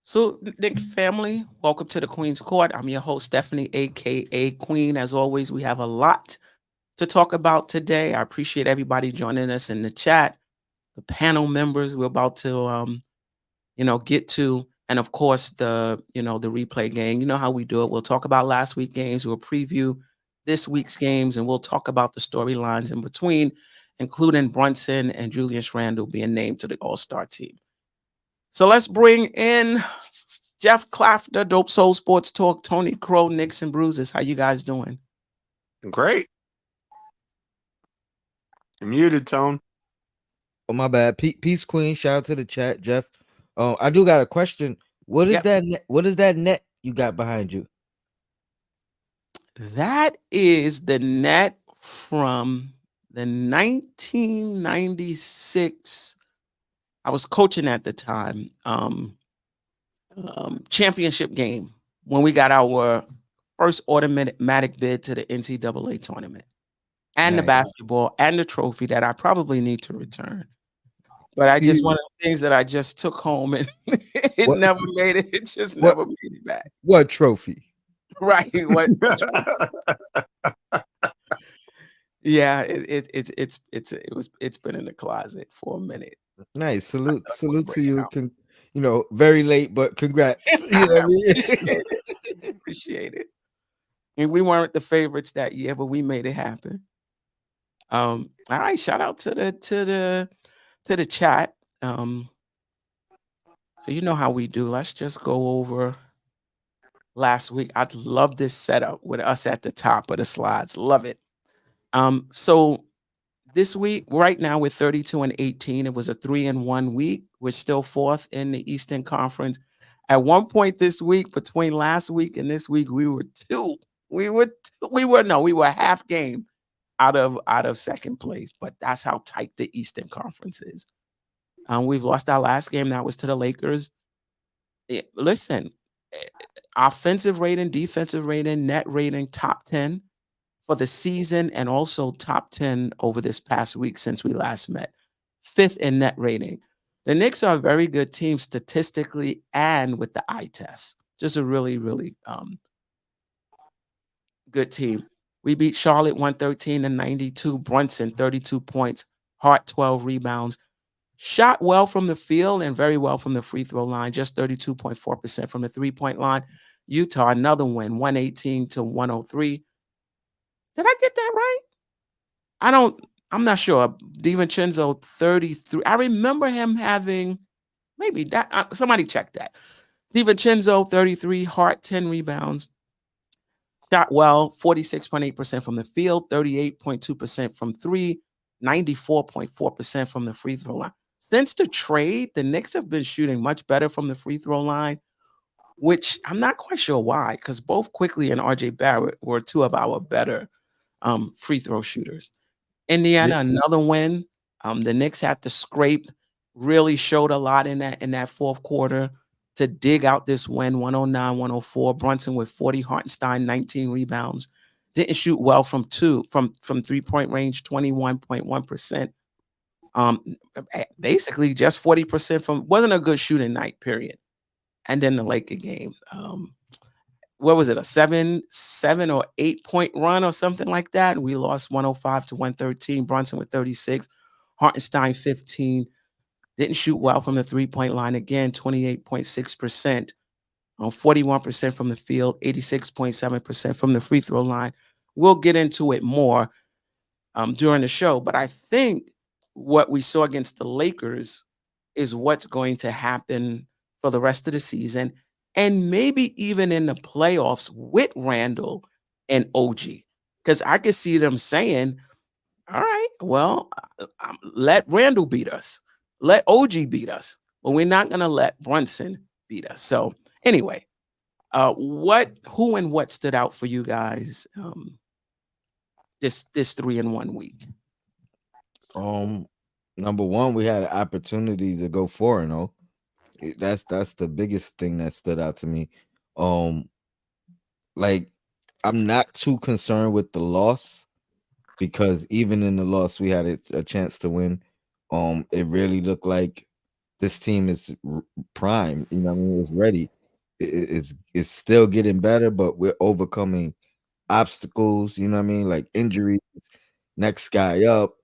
So, Nick family, welcome to the Queen's Court. I'm your host, Stephanie, aka Queen. As always, we have a lot to talk about today. I appreciate everybody joining us in the chat, the panel members we're about to get to, and of course the replay game. You know how we do it. We'll talk about last week's games, we'll preview this week's games, and we'll talk about the storylines in between, including Brunson and Julius Randle being named to the All-Star team. So let's bring in Jeff Clafter, Dope Soul Sports Talk, Tony Crow, Knicks and Bruises. How you guys doing? Great. You're muted, Tone. Oh, my bad. Peace, Queen. Shout out to the chat, Jeff. I do got a question. What is Yep. that? What is that net you got behind you? That is the net from the 1996. I was coaching at the time. Championship game when we got our first automatic bid to the NCAA tournament, and the Nice. basketball and the trophy that I probably need to return. But I just one of the things that I just took home and it What? never made it. It just What? never made it back. What trophy? Right. What? Yeah, it's been in the closet for a minute. Nice. I Salute. just want to Salute bring to it you. out. Very late, but congrats. You know what I mean? Appreciate it. Appreciate it. And we weren't the favorites that year, but we made it happen. All right, shout out to the chat. So you know how we do. Let's just go over last week. I love this setup with us at the top of the slides. Love it. So this week, right now, we're 32 and 18. It was a 3-1 week. We're still fourth in the Eastern Conference. At one point this week, between last week and this week, we were two. We were half game out of second place. But that's how tight the Eastern Conference is. We've lost our last game. That was to the Lakers. Listen, offensive rating, defensive rating, net rating, top 10 for the season, and also top 10 over this past week since we last met. Fifth in net rating. The Knicks are a very good team statistically and with the eye test. Just a really, really good team. We beat Charlotte 113-92. Brunson, 32 points. Hart, 12 rebounds. Shot well from the field and very well from the free throw line, just 32.4% from the three-point line. Utah, another win, 118-103. Did I get that right? I'm not sure. DiVincenzo, 33. I remember him having maybe that. Somebody check that. DiVincenzo, 33. Hart, 10 rebounds. Shot well, 46.8% from the field, 38.2% from three, 94.4% from the free throw line. Since the trade, the Knicks have been shooting much better from the free throw line, which I'm not quite sure why, because both Quickly and RJ Barrett were two of our better free throw shooters. Yeah. Indiana, another win. The Knicks had to scrape, really showed a lot in that fourth quarter to dig out this win, 109-104. Brunson with 40, Hartenstein, 19 rebounds. Didn't shoot well from three-point range, 21.1%. Basically just 40% wasn't a good shooting night, period. And then the Laker game. What was it, a 7 or 8 point run or something like that? We lost 105-113. Brunson with 36, Hartenstein 15. Didn't shoot well from the three-point line again, 28.6%, 41% from the field, 86.7% from the free throw line. We'll get into it more during the show, but I think what we saw against the Lakers is what's going to happen for the rest of the season, and maybe even in the playoffs with Randle and OG, because I could see them saying, all right, well, let Randle beat us. Let OG beat us. But we're not going to let Brunson beat us. So anyway, who and what stood out for you guys this 3-1 week? Number one, we had an opportunity to go 4-0. That's the biggest thing that stood out to me. Like, I'm not too concerned with the loss because even in the loss, we had a chance to win. It really looked like this team is prime. You know what I mean? It's ready. It's still getting better, but we're overcoming obstacles. You know what I mean? Like injuries. Next guy up.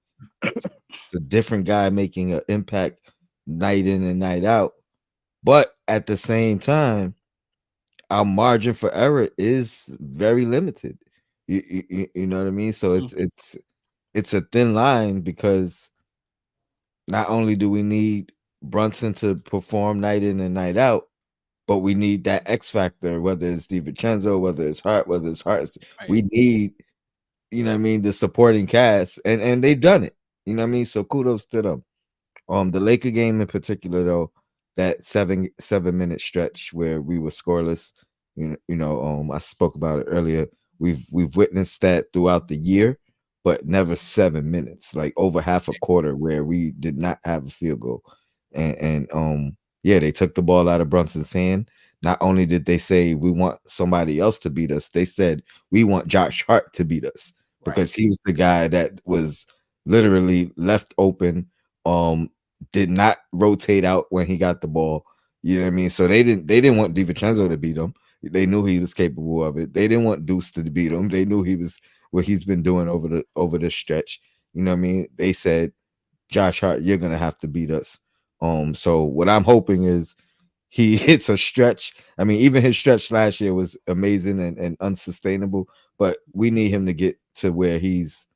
It's a different guy making an impact night in and night out. But at the same time, our margin for error is very limited. You know what I mean? So Mm. it's a thin line because not only do we need Brunson to perform night in and night out, but we need that X factor, whether it's DiVincenzo, whether it's Hart. Right. We need, you know what I mean, the supporting cast, and they've done it. You know what I mean? So kudos to them. The Laker game in particular, though, that 7 minute stretch where we were scoreless, I spoke about it earlier. We've witnessed that throughout the year, but never 7 minutes, like over half a quarter where we did not have a field goal. And yeah, they took the ball out of Brunson's hand. Not only did they say we want somebody else to beat us, they said we want Josh Hart to beat us Right. because he was the guy that was literally left open, did not rotate out when he got the ball. You know what I mean? So they didn't want DiVincenzo to beat him. They knew he was capable of it. They didn't want Deuce to beat him. They knew he was what he's been doing over the stretch. You know what I mean? They said, Josh Hart, you're gonna have to beat us. So what I'm hoping is he hits a stretch. I mean, even his stretch last year was amazing and unsustainable, but we need him to get to where he's,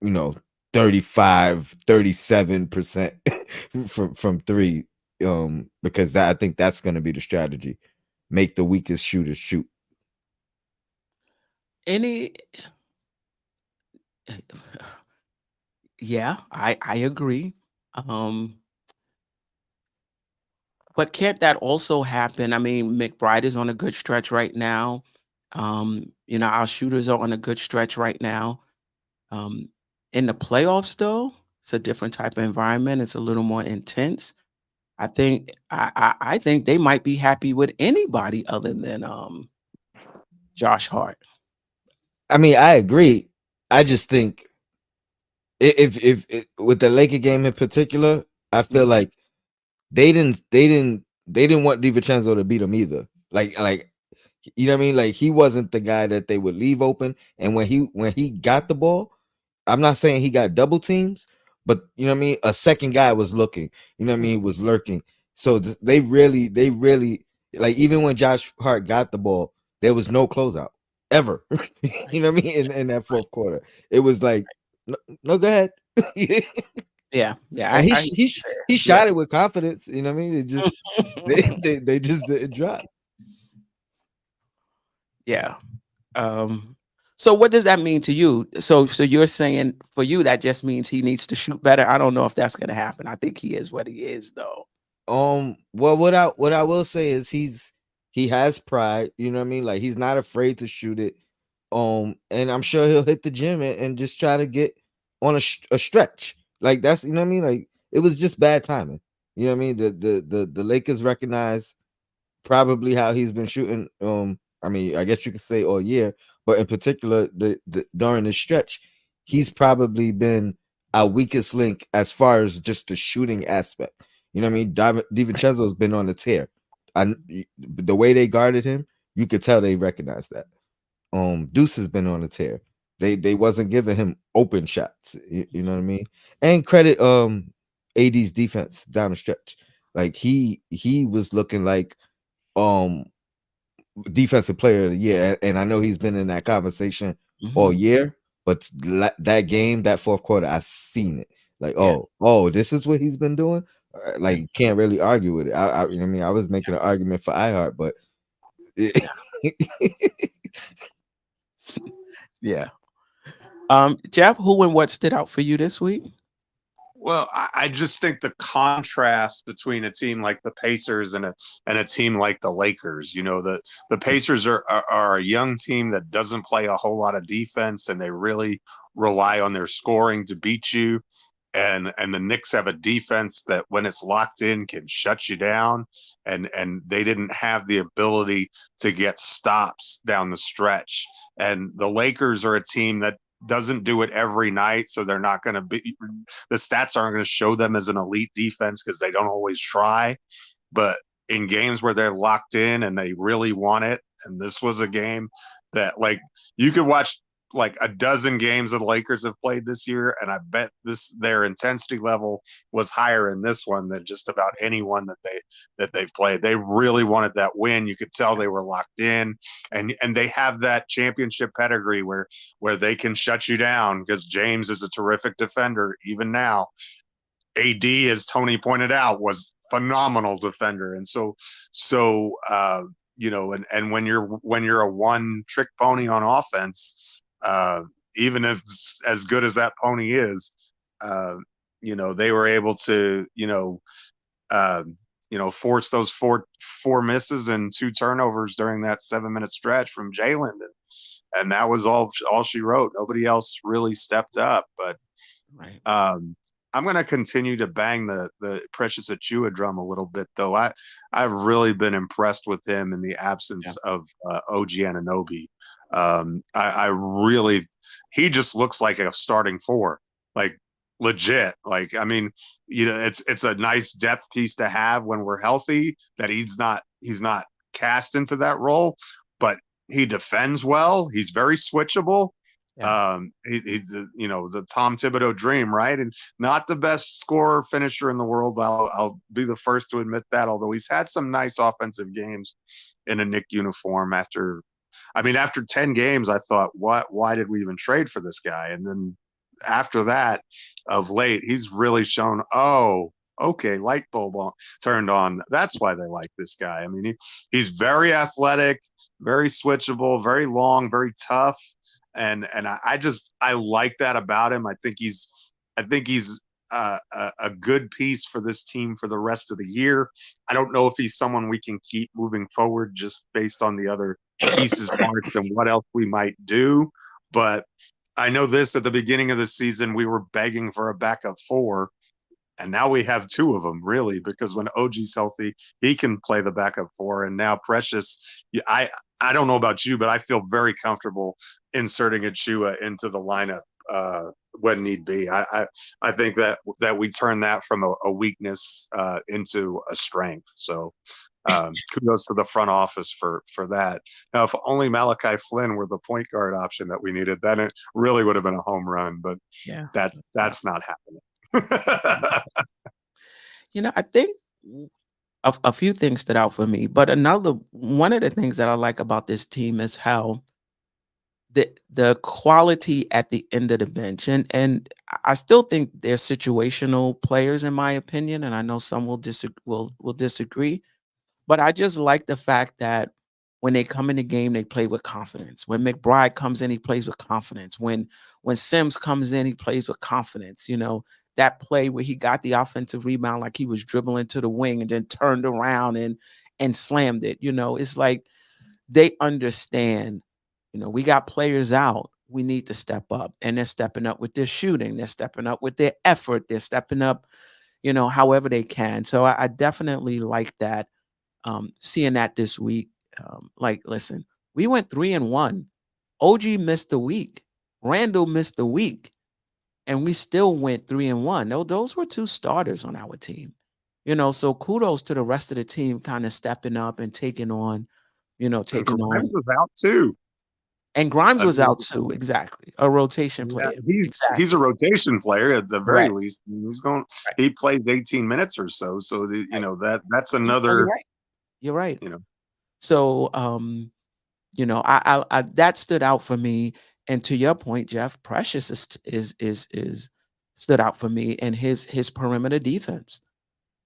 you know, 37% from three. Because I think that's gonna be the strategy. Make the weakest shooters shoot. Any Yeah, I agree. Um, but can't that also happen? I mean, McBride is on a good stretch right now. Our shooters are on a good stretch right now. Um, in the playoffs, though, it's a different type of environment. It's a little more intense. I think they might be happy with anybody other than Josh Hart. I mean, I agree. I just think if with the Laker game in particular, I feel Mhm. like they didn't want DiVincenzo to beat him either. Like you know what I mean? Like he wasn't the guy that they would leave open. And when he got the ball, I'm not saying he got double teams, but you know what I mean? A second guy was looking, you know what I mean, was lurking. So they really like even when Josh Hart got the ball, there was no closeout ever. Right, You know what I mean? In that fourth quarter. It was like, no, no go ahead. yeah, yeah. And he I sh- he sh- he yeah. shot it with confidence. You know what I mean? It just they just didn't drop. Yeah. So what does that mean to you? So you're saying for you that just means he needs to shoot better. I don't know if that's gonna happen. I think he is what he is though. Well, what I will say is he has pride. You know what I mean? Like he's not afraid to shoot it. And I'm sure he'll hit the gym and just try to get on a stretch. Like that's, you know what I mean? Like it was just bad timing. You know what I mean? The Lakers recognize probably how he's been shooting. I mean, I guess you could say all year, but in particular, the during the stretch, he's probably been our weakest link as far as just the shooting aspect. You know what I mean? DiVincenzo's been on the tear. The way they guarded him, you could tell they recognized that. Deuce has been on the tear. They wasn't giving him open shots. You know what I mean? And credit AD's defense down the stretch. Like he was looking like um defensive player of the year, and I know he's been in that conversation all Mhm. year. But that game, that fourth quarter, I seen it. Like, Yeah. this is what he's been doing. Yeah. Like, can't really argue with it. You know what I mean, I was making an argument for iHeart, but Yeah. Yeah. Jeff, who and what stood out for you this week? Well, I just think the contrast between a team like the Pacers and a team like the Lakers. The Pacers are a young team that doesn't play a whole lot of defense, and they really rely on their scoring to beat you. And the Knicks have a defense that, when it's locked in, can shut you down. And they didn't have the ability to get stops down the stretch. And the Lakers are a team that doesn't do it every night, so they're not going to be, the stats aren't going to show them as an elite defense because they don't always try. But in games where they're locked in and they really want it, and this was a game that, like, you could watch like a dozen games that the Lakers have played this year, and I bet their intensity level was higher in this one than just about anyone that they've played. They really wanted that win. You could tell they were locked in, and they have that championship pedigree where they can shut you down because James is a terrific defender even now. AD, as Tony pointed out, was phenomenal defender, and so and when you're a one trick pony on offense, even if as good as that pony is, they were able to force those four misses and 2 turnovers during that 7-minute stretch from Jalen, and that was all she wrote. Nobody else really stepped up, but Right. I'm going to continue to bang the Precious Achiuwa drum a little bit, though. I've really been impressed with him in the absence of OG Anunoby. I really, he just looks like a starting 4, like legit. Like, I mean, it's a nice depth piece to have when we're healthy, that he's not cast into that role, but he defends well. He's very switchable. Yeah. He's the Tom Thibodeau dream, right? And not the best scorer finisher in the world. I'll be the first to admit that, although he's had some nice offensive games in a Knick uniform. After 10 games, I thought, why did we even trade for this guy? And then after that, of late, he's really shown, okay, light bulb turned on. That's why they like this guy. I mean, he's very athletic, very switchable, very long, very tough. And I like that about him. I think he's a good piece for this team for the rest of the year. I don't know if he's someone we can keep moving forward just based on the other pieces, parts, and what else we might do. But I know this, at the beginning of the season, we were begging for a backup 4. And now we have 2 of them, really, because when OG's healthy, he can play the backup 4. And now Precious, I don't know about you, but I feel very comfortable inserting Achiuwa into the lineup when need be. I think that we turn that from a weakness into a strength. So kudos to the front office for that. Now, if only Malachi Flynn were the point guard option that we needed, then it really would have been a home run. But that's not happening. I think a few things stood out for me, but one of the things that I like about this team is how the quality at the end of the bench, and I still think they're situational players, in my opinion, and I know some will disagree, but I just like the fact that when they come in the game, they play with confidence. When McBride comes in, he plays with confidence. When Sims comes in, he plays with confidence. That play where he got the offensive rebound, like he was dribbling to the wing and then turned around and slammed it. It's like they understand, we got players out. We need to step up, and they're stepping up with their shooting. They're stepping up with their effort. They're stepping up, however they can. So I definitely like that. Seeing that this week, listen, we went 3-1. OG missed the week. Randle missed the week. And we still went 3-1. No, those were 2 starters on our team. So kudos to the rest of the team kind of stepping up and taking on. Grimes was out too. And Grimes was out too, exactly. A rotation player. He's a rotation player at the very least. He's going. Right. He plays 18 minutes or so. So that's another. You're right. So I that stood out for me. And to your point, Jeff, Precious is stood out for me in his perimeter defense.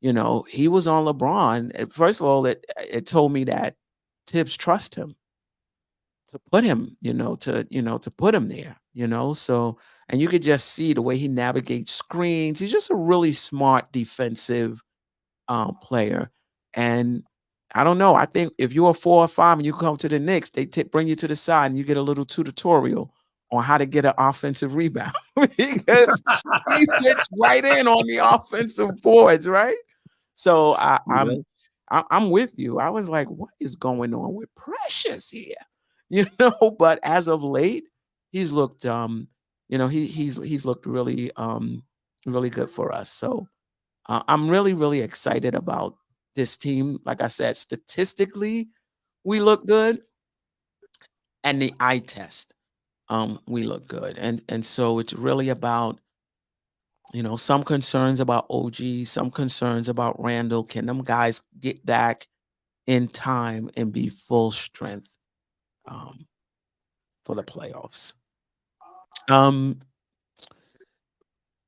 He was on LeBron. First of all, it told me that Tibbs trusts him to put him, to put him there. So, and you could just see the way he navigates screens. He's just a really smart defensive player. And I don't know. I think if you're a 4 or 5 and you come to the Knicks, they bring you to the side and you get a little tutorial on how to get an offensive rebound because he fits right in on the offensive boards, right? So I'm with you. I was like, what is going on with Precious here? But as of late, he's looked he's looked really really good for us. So I'm really really excited about this team. Like I said, statistically, we look good, and the eye test, we look good, and so it's really about some concerns about OG, some concerns about Randall. Can them guys get back in time and be full strength um, for the playoffs? Um,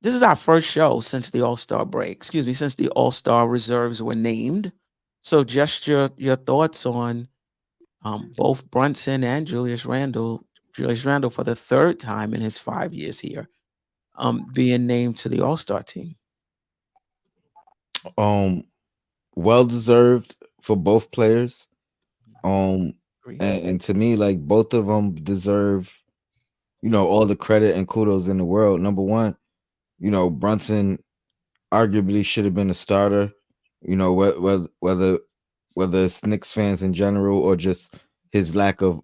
this is our first show since the All Star break. Excuse me, since the All Star reserves were named. So, just your thoughts on both Brunson and Julius Randle. Julius Randle for the third time in his 5 years here, being named to the All Star team. Um, well deserved for both players. Um, Agreed. and to me, like both of them deserve, all the credit and kudos in the world. Number one, Brunson arguably should have been a starter. Whether it's Knicks fans in general or just his lack of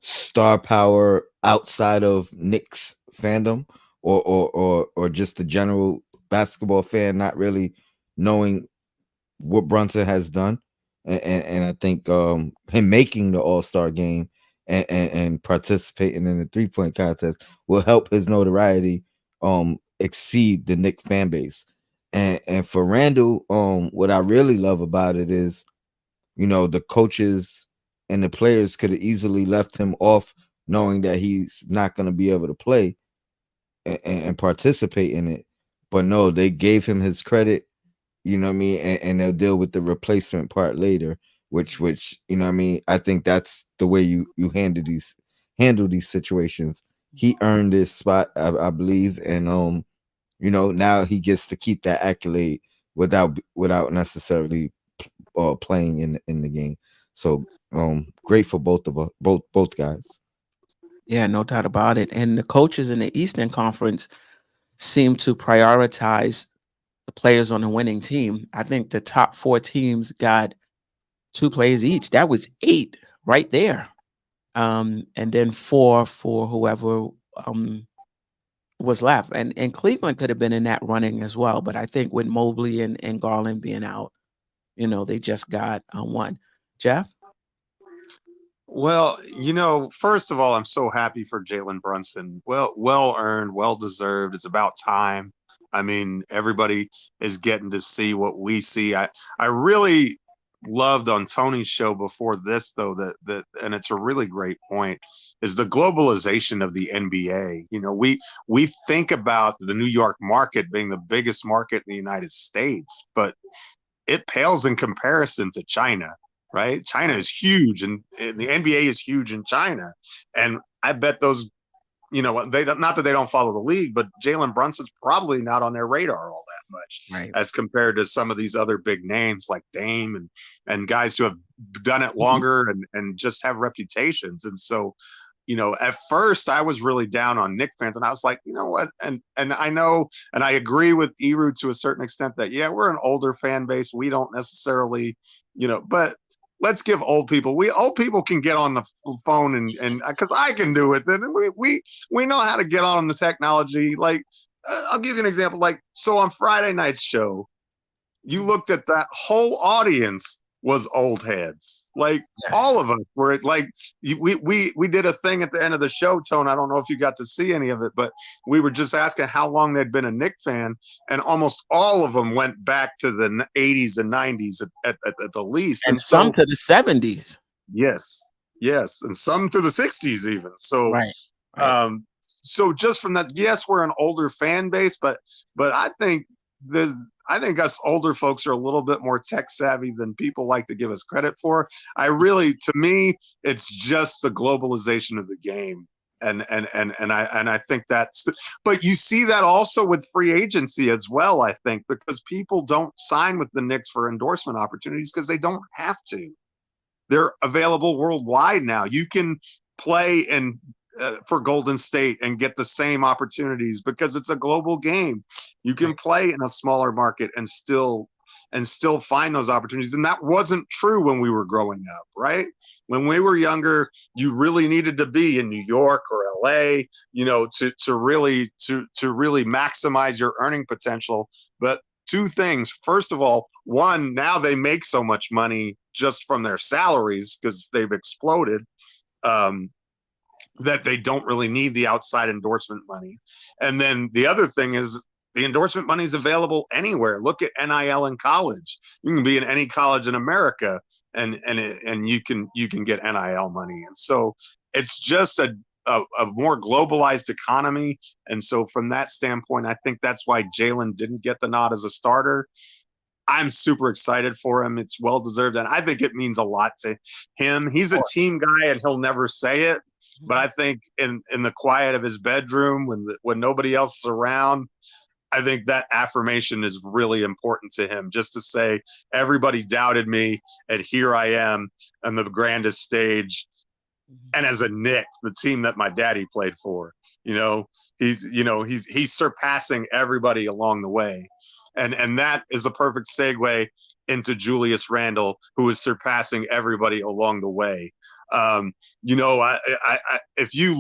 star power outside of Knicks fandom, or just the general basketball fan not really knowing what Brunson has done, and I think him making the All Star game and participating in the 3-point contest will help his notoriety exceed the Knicks fan base. And for Randall, what I really love about it is, the coaches and the players could have easily left him off, knowing that he's not going to be able to play and participate in it. But no, they gave him his credit, what I mean, and they'll deal with the replacement part later, which what I mean, I think that's the way you handle these situations. He earned this spot, I believe, and now he gets to keep that accolade without necessarily playing in the game. So great for both of us, both guys. Yeah, no doubt about it. And the coaches in the Eastern Conference seem to prioritize the players on the winning team. I think the top four teams got two players each. That was eight right there. And then four for whoever was left. And Cleveland could have been in that running as well. But I think with Mobley and Garland being out, they just got one. Jeff? Well, first of all, I'm so happy for Jalen Brunson. Well earned, well deserved. It's about time. I mean, everybody is getting to see what we see. I really loved on Tony's show before this, though, and it's a really great point, is the globalization of the NBA. We think about the New York market being the biggest market in the United States, but it pales in comparison to China, right? China is huge, and the NBA is huge in China. And I bet those, they don't, not that they don't follow the league, but Jalen Brunson's probably not on their radar all that much, Right. as compared to some of these other big names like Dame and guys who have done it longer and just have reputations. And so, at first I was really down on Knicks fans, and I was like, you know what? And I know, and I agree with Eru to a certain extent that, yeah, we're an older fan base. We don't necessarily, but let's give old people can get on the phone and because I can do it. Then we know how to get on the technology. Like, I'll give you an example. Like, so on Friday night's show, you looked at that whole audience was old heads. Like, Yes. all of us were like, we did a thing at the end of the show, Tone. I don't know if you got to see any of it, but we were just asking how long they'd been a Knicks fan, and almost all of them went back to the 80s and 90s at the least, And some to the 70s. yes, and some to the 60s even. So Right. so just from that, yes, we're an older fan base, but I think us older folks are a little bit more tech savvy than people like to give us credit for. To me, it's just the globalization of the game. And I think but you see that also with free agency as well, I think, because people don't sign with the Knicks for endorsement opportunities because they don't have to. They're available worldwide now. You can play in for Golden State and get the same opportunities because it's a global game. You can play in a smaller market and still and still find those opportunities. And that wasn't true when we were growing up, right? When we were younger, you really needed to be in New York or LA, to really maximize your earning potential. But two things. First of all, one, now they make so much money just from their salaries because they've exploded, that they don't really need the outside endorsement money. And then the other thing is the endorsement money is available anywhere. Look at NIL in college. You can be in any college in America and you can get NIL money. And so it's just a more globalized economy. And so from that standpoint, I think that's why Jalen didn't get the nod as a starter. I'm super excited for him. It's well-deserved. And I think it means a lot to him. He's a team guy and he'll never say it. But I think in the quiet of his bedroom, when nobody else is around, I think that affirmation is really important to him, just to say, everybody doubted me, and here I am on the grandest stage. And as a Knick, the team that my daddy played for, he's surpassing everybody along the way. And that is a perfect segue into Julius Randle, who is surpassing everybody along the way. If you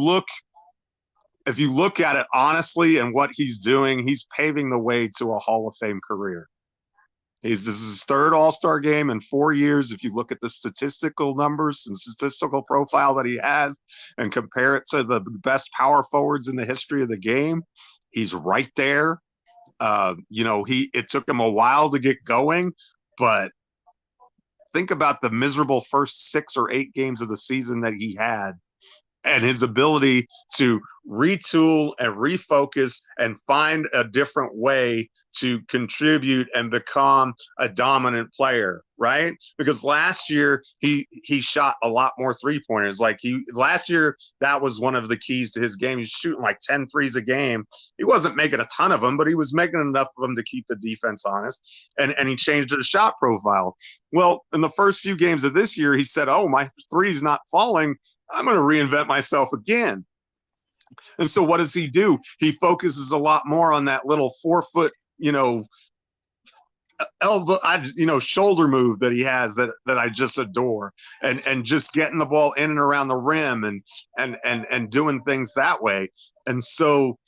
look at it honestly and what he's doing, he's paving the way to a Hall of Fame career. This is his third All-Star game in 4 years. If you look at the statistical numbers and statistical profile that he has and compare it to the best power forwards in the history of the game, he's right there. It took him a while to get going, but think about the miserable first 6 or 8 games of the season that he had, and his ability to retool and refocus and find a different way to contribute and become a dominant player, right? Because last year he shot a lot more 3-pointers. Last year, that was one of the keys to his game. He's shooting like 10 threes a game. He wasn't making a ton of them, but he was making enough of them to keep the defense honest. And he changed his shot profile. Well, in the first few games of this year, he said, "Oh, my three's not falling. I'm going to reinvent myself again." And so what does he do? He focuses a lot more on that little 4-foot, elbow, shoulder move that he has that I just adore, and just getting the ball in and around the rim and doing things that way. And so,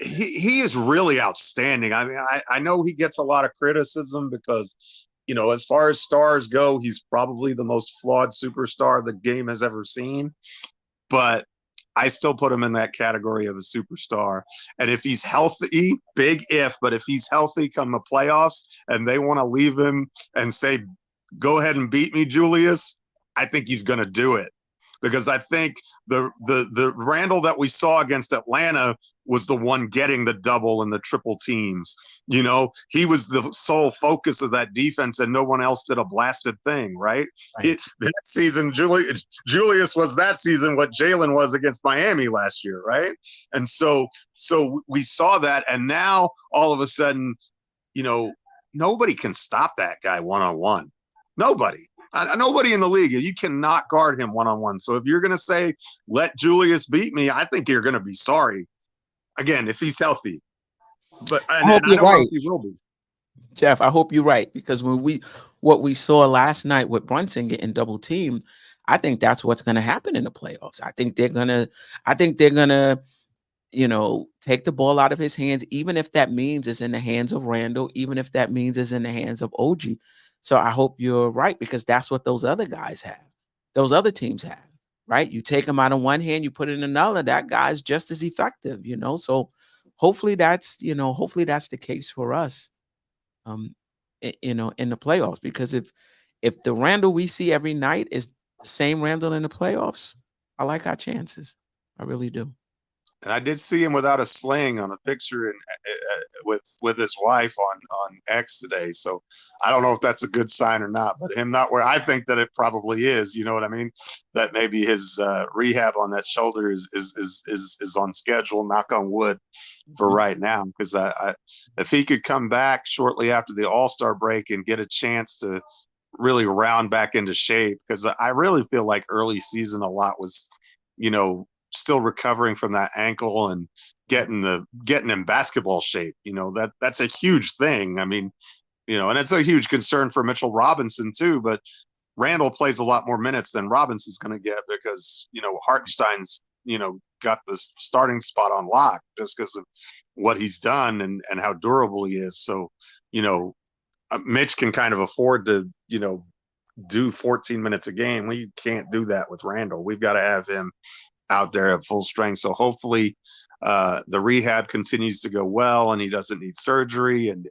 he is really outstanding. I mean, I know he gets a lot of criticism because, as far as stars go, he's probably the most flawed superstar the game has ever seen. But I still put him in that category of a superstar. And if he's healthy, big if, but if he's healthy come the playoffs and they want to leave him and say, "Go ahead and beat me, Julius," I think he's going to do it. Because I think the Randle that we saw against Atlanta was the one getting the double and the triple teams. He was the sole focus of that defense, and no one else did a blasted thing, right? That season, Julius was that season what Jalen was against Miami last year, right? And so we saw that, and now all of a sudden, nobody can stop that guy one-on-one. Nobody. Nobody in the league. You cannot guard him one-on-one. So if you're going to say, "Let Julius beat me," I think you're going to be sorry. Again, if he's healthy. But I don't know if he will be. Jeff, I hope you're right, because what we saw last night with Brunson getting double teamed, I think that's what's going to happen in the playoffs. I think they're gonna take the ball out of his hands, even if that means it's in the hands of Randle, even if that means it's in the hands of OG. So I hope you're right, because that's what those other guys have. Those other teams have, right? You take them out of one hand, you put it in another, that guy's just as effective, So hopefully that's the case for us, in the playoffs. Because if the Randle we see every night is the same Randle in the playoffs, I like our chances. I really do. And I did see him without a sling on a picture with his wife on X today. So I don't know if that's a good sign or not, but him not where I think that it probably is. You know what I mean? That maybe his rehab on that shoulder is on schedule. Knock on wood for right now, because if he could come back shortly after the All-Star break and get a chance to really round back into shape, because I really feel like early season a lot was, still recovering from that ankle, and getting in basketball shape. That's a huge thing. I mean, and it's a huge concern for Mitchell Robinson too. But Randle plays a lot more minutes than Robinson's going to get because Hartenstein's got the starting spot on lock just because of what he's done and how durable he is. So Mitch can kind of afford to do 14 minutes a game. We can't do that with Randle. We've got to have him out there at full strength. So hopefully the rehab continues to go well and he doesn't need surgery and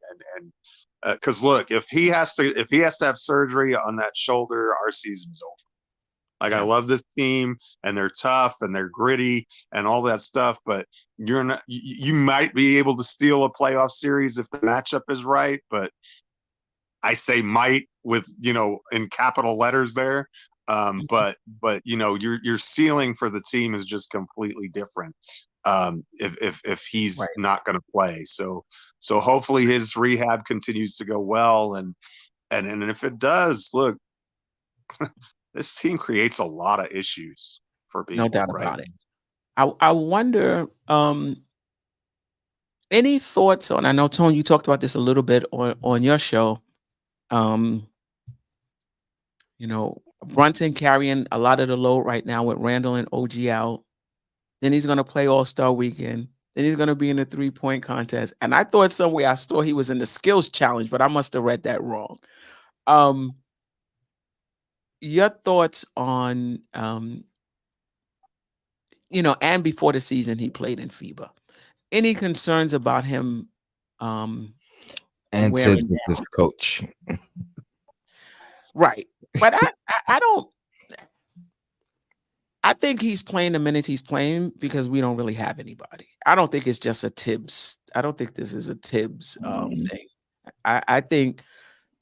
because look, if he has to have surgery on that shoulder, our season's over. Like, I love this team and they're tough and they're gritty and all that stuff, but you might be able to steal a playoff series if the matchup is right, but I say might with in capital letters there. But your ceiling for the team is just completely different if he's not going to play. So hopefully his rehab continues to go well, and if it does, look, this team creates a lot of issues for people. No doubt right? about it. I wonder, any thoughts on, I know, Tony, you talked about this a little bit on your show. Brunson carrying a lot of the load right now with Randle and OG out. Then he's going to play All-Star Weekend. Then he's going to be in the 3-point contest. And I thought somewhere I saw he was in the skills challenge, but I must have read that wrong. Your thoughts on, and before the season he played in FIBA. Any concerns about him And wearing Tibbs is coach. Right. But I don't. I think he's playing the minutes he's playing because we don't really have anybody. I don't think it's just a Tibbs. I don't think this is a Tibbs thing. I think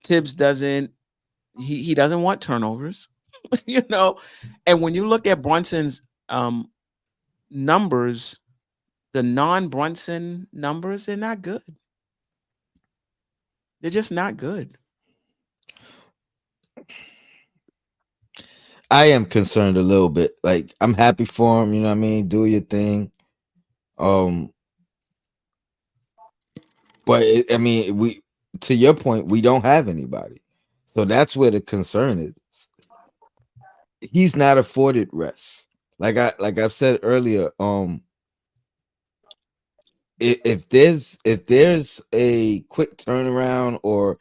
Tibbs doesn't. He doesn't want turnovers, And when you look at Brunson's numbers, the non-Brunson numbers, they're not good. They're just not good. I am concerned a little bit. Like, I'm happy for him, you know what I mean? Do your thing. But to your point, we don't have anybody. So that's where the concern is. He's not afforded rest. Like I've said earlier, if there's a quick turnaround, or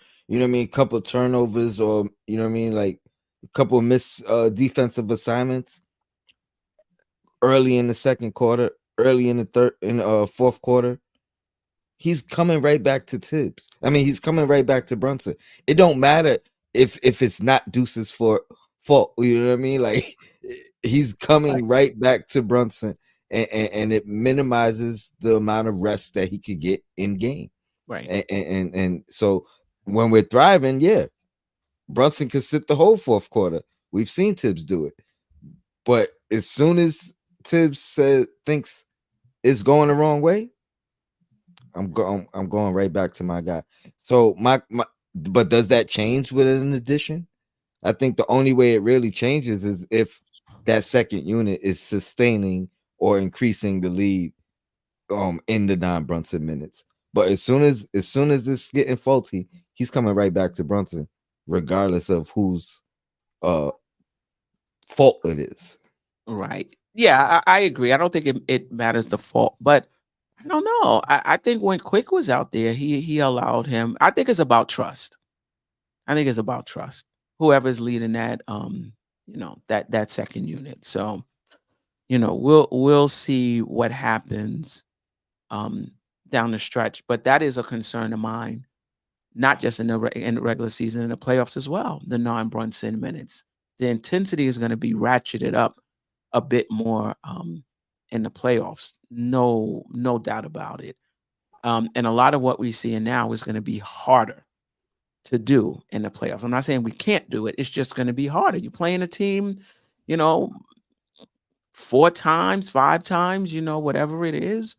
couple of turnovers, or like a couple of missed defensive assignments early in the second quarter, early in the fourth quarter, he's coming right back to Tibbs. I mean, he's coming right back to Brunson. It don't matter if it's not Deuce's fault. You know what I mean? Like, he's coming right back to Brunson, and it minimizes the amount of rest that he could get in game. Right. And so when we're thriving, Brunson could sit the whole fourth quarter. We've seen Tibbs do it. But as soon as Tibbs thinks it's going the wrong way, I'm going right back to my guy. So but does that change with an addition? I think the only way it really changes is if that second unit is sustaining or increasing the lead in the non-Brunson minutes. But as soon as it's getting faulty, he's coming right back to Brunson, regardless of whose fault it is. Right. Yeah, I agree. I don't think it matters the fault, but I don't know. I think when Quick was out there, he allowed him. I think it's about trust. Whoever's leading that, that second unit. So, we'll see what happens down the stretch. But that is a concern of mine, not just in the regular season, in the playoffs as well. The non-Brunson minutes, the intensity is going to be ratcheted up a bit more in the playoffs. No doubt about it. And a lot of what we're seeing now is going to be harder to do in the playoffs. I'm not saying we can't do it. It's just going to be harder. You're playing a team, 4 times, 5 times, whatever it is.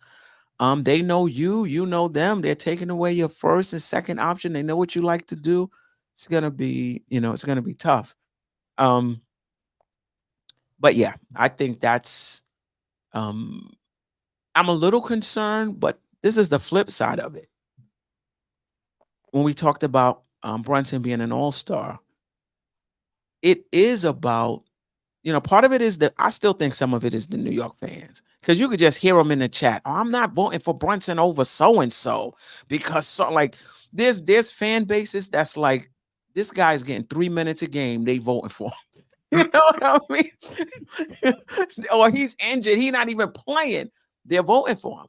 They know you know them. They're taking away your first and second option. They know what you like to do. It's going to be, it's going to be tough. But yeah, I think that's I'm a little concerned, but this is the flip side of it. When we talked about Brunson being an all-star, it is about, part of it is that I still think some of it is the New York fans. Because you could just hear them in the chat. Oh, I'm not voting for Brunson over so and so because like there's fan bases that's like this guy's getting 3 minutes a game. They voting for him. You know what I mean? Or he's injured. He's not even playing. They're voting for him.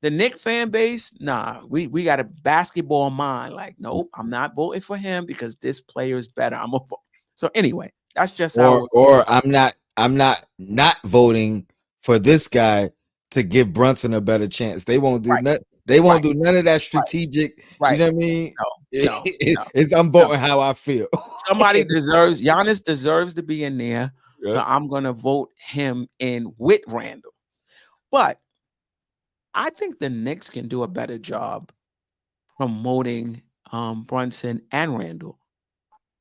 The Knicks fan base, nah, we got a basketball mind. Like, nope, I'm not voting for him because this player is better. I'm a vote. So anyway, that's just how. Or I'm not voting for this guy to give Brunson a better chance. They won't do Right, nothing. They won't right, do none of that right, strategic. You right. know what I mean? No, no, It's I'm no. voting how I feel. Somebody deserves Giannis deserves to be in there. So Yep. I'm gonna vote him in with Randall. But I think the Knicks can do a better job promoting Brunson and Randall.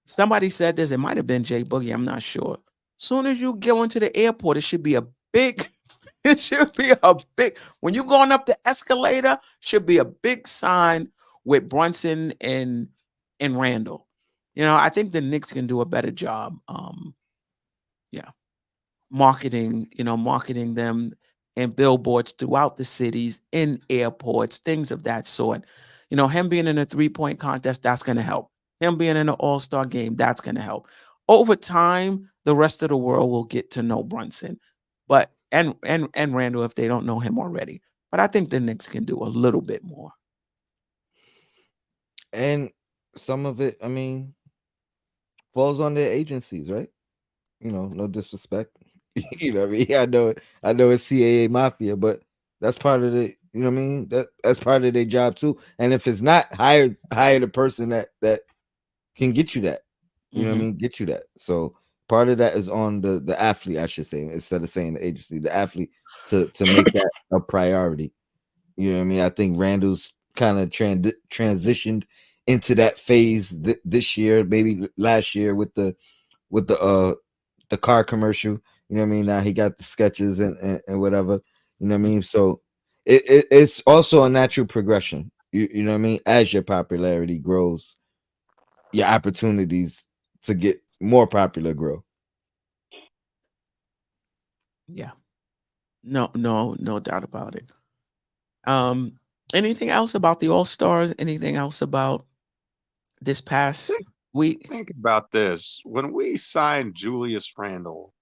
Somebody said this, it might have been Jay Boogie, I'm not sure. Soon as you go into the airport, it should be a big, it should be a big, when you're going up the escalator, should be a big sign with Brunson and Randall. I think the Knicks can do a better job. Yeah, marketing them and billboards throughout the cities, in airports, things of that sort. Him being in a 3-point contest, that's going to help. Him being in an all-star game, that's going to help. Over time, the rest of the world will get to know Brunson, but and Randall if they don't know him already. But I think the Knicks can do a little bit more. And some of it, I mean, falls on their agencies, right? No disrespect. What I mean? I know it's CAA mafia, but that's part of the, you know what I mean? That's part of their job too. And if it's not, hire the person that can get you that. You know what I mean? Get you that. So part of that is on the athlete, I should say, instead of saying the agency, the athlete to make that a priority. You know what I mean? I think Randall's kind of transitioned into that phase this year, maybe last year with the car commercial. You know what I mean? Now he got the sketches and whatever. You know what I mean? So it's also a natural progression. You know what I mean? As your popularity grows, your opportunities to get more popular grow. Yeah. No doubt about it. Um, Anything else about the All Stars? Anything else about this past week? Think about this. When we signed Julius Randle,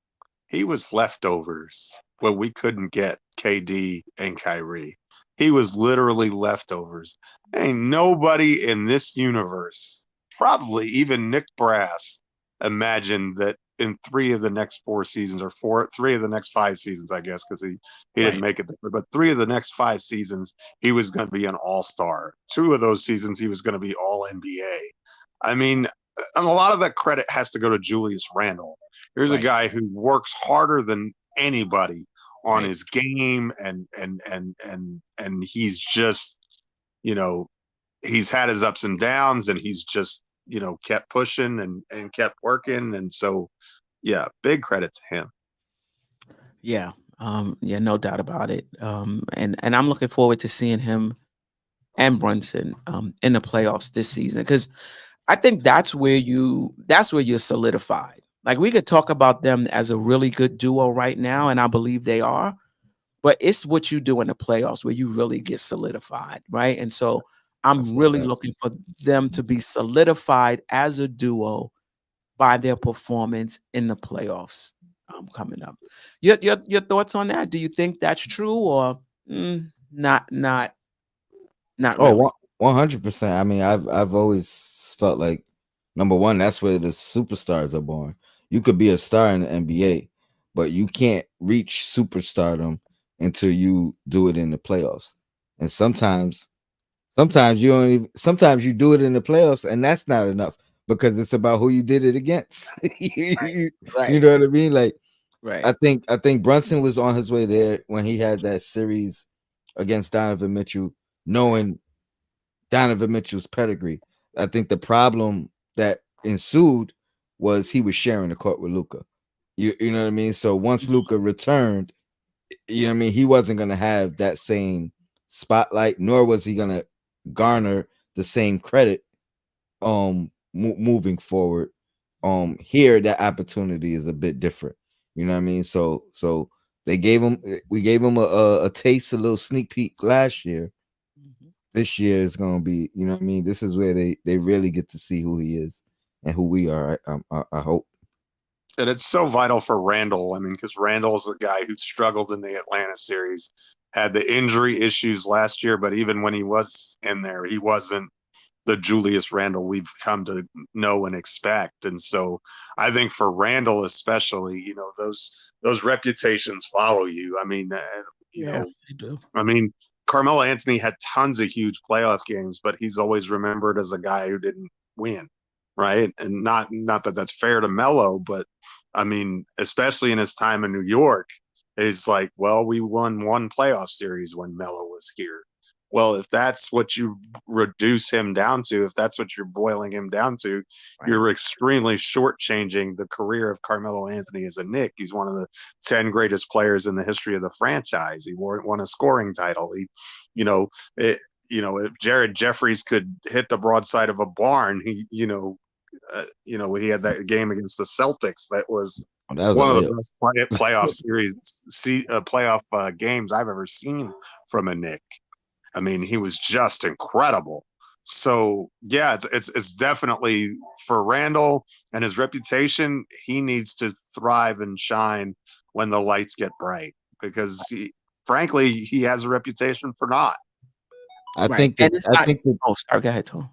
he was leftovers when we couldn't get KD and Kyrie. He was literally leftovers. Ain't nobody in this universe, probably even Nick Brass, imagined that in 3 of the next 4 seasons, or 3 of the next 5 seasons, I guess, because he didn't Right, make it there, but 3 of the next 5 seasons, he was going to be an all-star. 2 of those seasons, he was going to be all NBA. I mean, and a lot of that credit has to go to Julius Randle. Here's a right, guy who works harder than anybody on right. his game, and he's just, you know, he's had his ups and downs, and he's just, kept pushing and kept working. And so, yeah, big credit to him. Yeah. Yeah, no doubt about it. And I'm looking forward to seeing him and Brunson in the playoffs this season because I think that's where you're solidified. Like we could talk about them as a really good duo right now, and I believe they are, but it's what you do in the playoffs where you really get solidified, right? And so That's I'm a really fact. looking for them to be solidified as a duo by their performance in the playoffs coming up. Your thoughts on that? Do you think that's true or not Oh, really? 100%. I mean, I've always felt like number one, that's where the superstars are born. You could be a star in the NBA, but you can't reach superstardom until you do it in the playoffs. And sometimes you don't even, sometimes you do it in the playoffs, and that's not enough because it's about who you did it against. you, you Right, know what I mean? Like right, I think Brunson was on his way there when he had that series against Donovan Mitchell, knowing Donovan Mitchell's pedigree. I think the problem that ensued was he was sharing the court with Luca. You know what I mean? So once Luca returned, you know what I mean, he wasn't gonna have that same spotlight, nor was he gonna garner the same credit moving forward. Here that opportunity is a bit different. You know what I mean? So we gave him a taste, a little sneak peek last year. Mhm. This year is gonna be, you know what I mean? This is where they really get to see who he is and who we are. I hope. And it's so vital for Randle. I mean, because Randle's a guy who struggled in the Atlanta series, had the injury issues last year, but even when he was in there, he wasn't the Julius Randle we've come to know and expect. And so I think for Randle especially, those reputations follow you. I mean, Yeah, they do. I mean, Carmelo Anthony had tons of huge playoff games, but he's always remembered as a guy who didn't win, right? And not that that's fair to Melo, but I mean, especially in his time in New York, is like, well, we won one playoff series when Melo was here. Well, if that's what you reduce him down to, if that's what you're boiling him down to, Right. you're extremely shortchanging the career of Carmelo Anthony as a Knick. He's one of the 10 greatest players in the history of the franchise. He won a scoring title. You know, it, if Jared Jeffries could hit the broadside of a barn, he had that game against the Celtics. That was Oh, that was a one of the layup. best playoff series, playoff games I've ever seen from a Knick. I mean, he was just incredible. So yeah, it's definitely for Randle and his reputation. He needs to thrive and shine when the lights get bright because frankly, he has a reputation for not. I Right. think that And it's I not. think that Oh, sorry. Go ahead, Tom.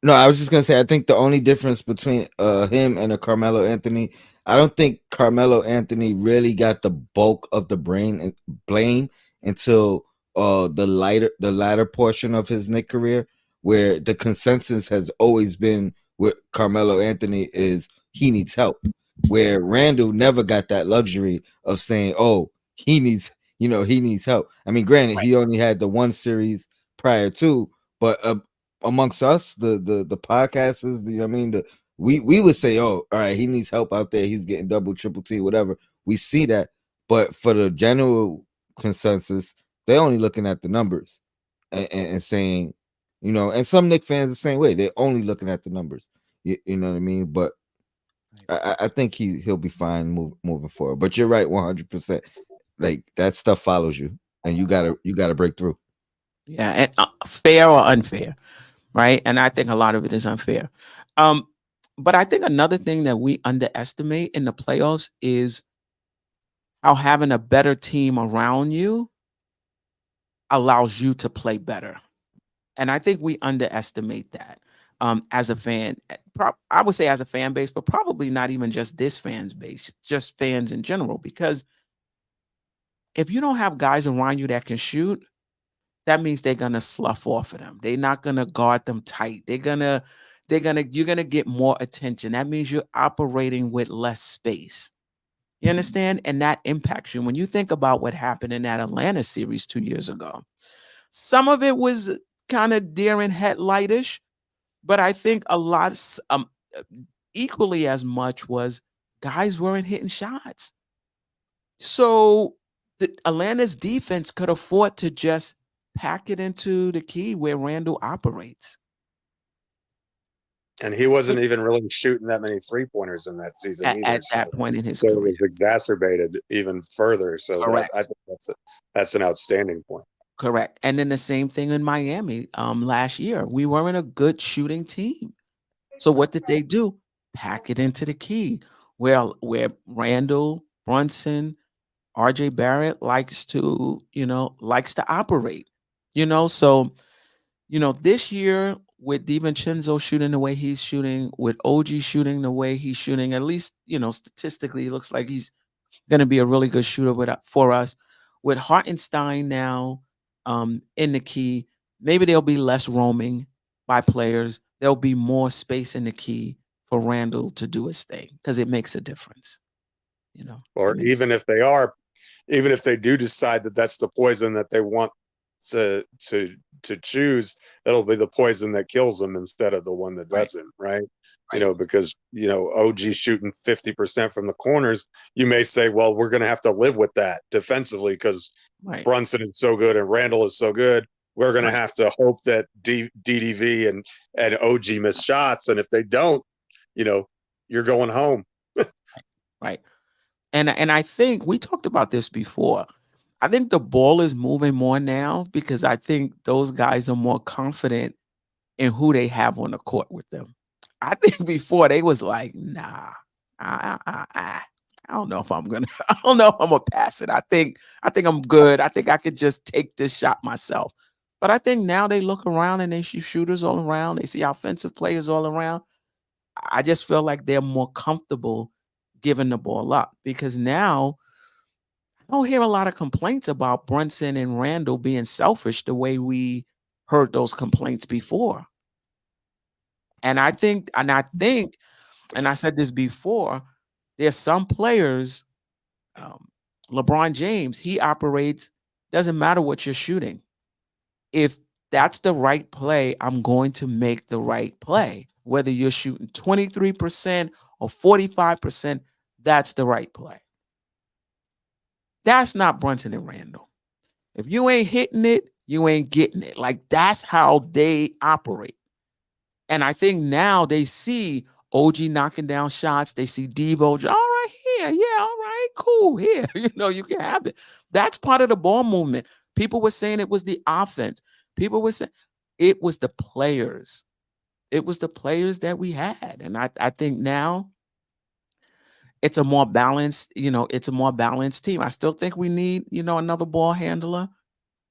No, I was just gonna say I think the only difference between him and a Carmelo Anthony, I don't think Carmelo Anthony really got the bulk of the blame until the latter portion of his Knick career, where the consensus has always been with Carmelo Anthony is he needs help. Where Randall never got that luxury of saying, "Oh, he needs help." I mean, granted, Right. he only had the one series prior to, but amongst us, the podcasters, you know what I mean, we would say, oh, all right, he needs help out there. He's getting double, triple T, whatever. We see that, but for the general consensus, they're only looking at the numbers and saying, and some Knicks fans the same way. They're only looking at the numbers. You know what I mean? But I think he'll be fine moving forward. But you're right, 100%. Like that stuff follows you, and you gotta break through. Yeah. And fair or unfair, right? And I think a lot of it is unfair. Um, but I think another thing that we underestimate in the playoffs is how having a better team around you allows you to play better. And I think we underestimate that as a fan. I would say as a fan base, but probably not even just this fans base, just fans in general. Because if you don't have guys around you that can shoot, that means they're gonna slough off of them. They're not gonna guard them tight. You're gonna get more attention. That means you're operating with less space. You understand? And that impacts you. When you think about what happened in that Atlanta series 2 years ago, some of it was kind of deer in headlightish, but I think a lot, uh, equally as much was guys weren't hitting shots. So the Atlanta's defense could afford to just pack it into the key where Randall operates. And he So wasn't even really shooting that many 3-pointers in that season either. at So, that point in his so it career. was exacerbated even further. So that I Correct. think that's an outstanding point. Correct. And then the same thing in Miami last year. We weren't a good shooting team. So what did they do? Pack it into the key where Randall, Brunson, RJ Barrett likes to operate. So this year with DiVincenzo shooting the way he's shooting, with OG shooting the way he's shooting, at least, statistically, it looks like he's going to be a really good shooter for us. With Hartenstein now in the key, maybe there'll be less roaming by players. There'll be more space in the key for Randall to do his thing because it makes a difference. It Or makes even if they do decide that that's the poison that they want to choose, it'll be the poison that kills them instead of the one that Right. doesn't, right? Right. Because OG shooting 50% from the corners, you may say, well, we're going to have to live with that defensively because Right. Brunson is so good and Randall is so good. We're going to Right. have to hope that DDV and OG miss shots, and if they don't, you're going home. Right. And I think we talked about this before. I think the ball is moving more now because I think those guys are more confident in who they have on the court with them. I think before they was like, nah, I don't know if I'm gonna, I don't know if I'm gonna pass it. I think I'm good. I think I could just take this shot myself. But I think now they look around and they see shooters all around. They see offensive players all around. I just feel like they're more comfortable giving the ball up because now I don't hear a lot of complaints about Brunson and Randall being selfish the way we heard those complaints before. And I said this before, there's some players, um, LeBron James, he operates, doesn't matter what you're shooting. If that's the right play, I'm going to make the right play. Whether you're shooting 23% or 45%, that's the right play. That's not Brunson and Randall. If you ain't hitting it, you ain't getting it. Like that's how they operate. And I think now they see OG knocking down shots. They see Devo, all right, here, yeah, all right, cool, here. You can have it. That's part of the ball movement. People were saying it was the offense. People were saying it was the players. It was the players that we had. And I think now it's a more balanced, it's a more balanced team. I still think we need, another ball handler.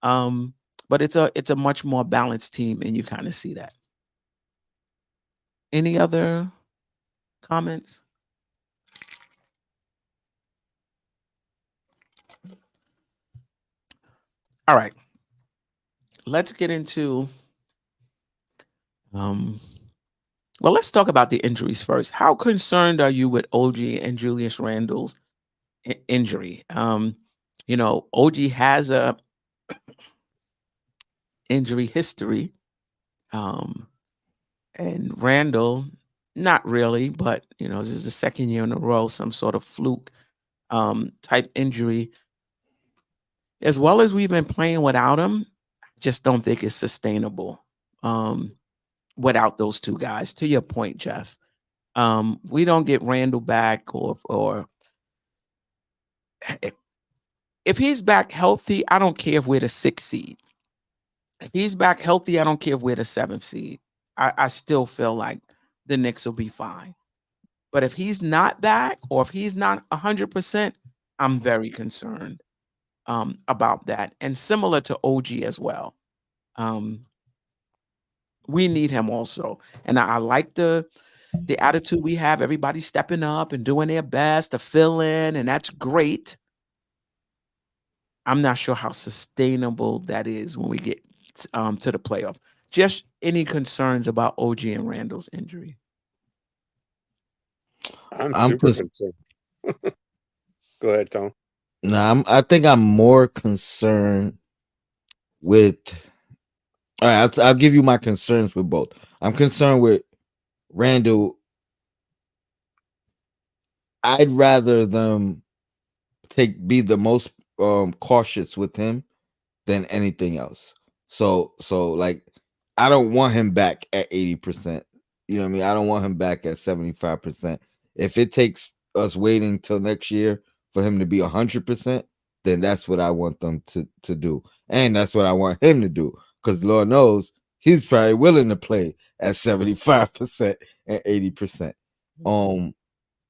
But it's a much more balanced team, and you kind of see that. Any other comments? All right. Let's get into well, let's talk about the injuries first. How concerned are you with OG and Julius Randle's injury? OG has a injury history. Um, and Randall, not really, but this is the second year in a row, some sort of fluke type injury. As well as we've been playing without him, just don't think it's sustainable without those two guys. To your point, Jeff, we don't get Randall back, or if he's back healthy, I don't care if we're the 6th seed. If he's back healthy, I don't care if we're the 7th seed. I still feel like the Knicks will be fine. But if he's not back, or if he's not 100%, I'm very concerned about that. And similar to OG as well. We need him also. And I like the attitude we have. Everybody stepping up and doing their best to fill in, and that's great. I'm not sure how sustainable that is when we get to the playoff. Just any concerns about OG and Randall's injury? I'm I'm super cons- concerned. Go ahead, Tom. I think I'm more concerned with. All right, I'll give you my concerns with both. I'm concerned with Randall. I'd rather them be the most cautious with him than anything else. So like I don't want him back at 80%. You know what I mean? I don't want him back at 75%. If it takes us waiting till next year for him to be 100%, then that's what I want them to do. And that's what I want him to do. Because Lord knows he's probably willing to play at 75% and 80%.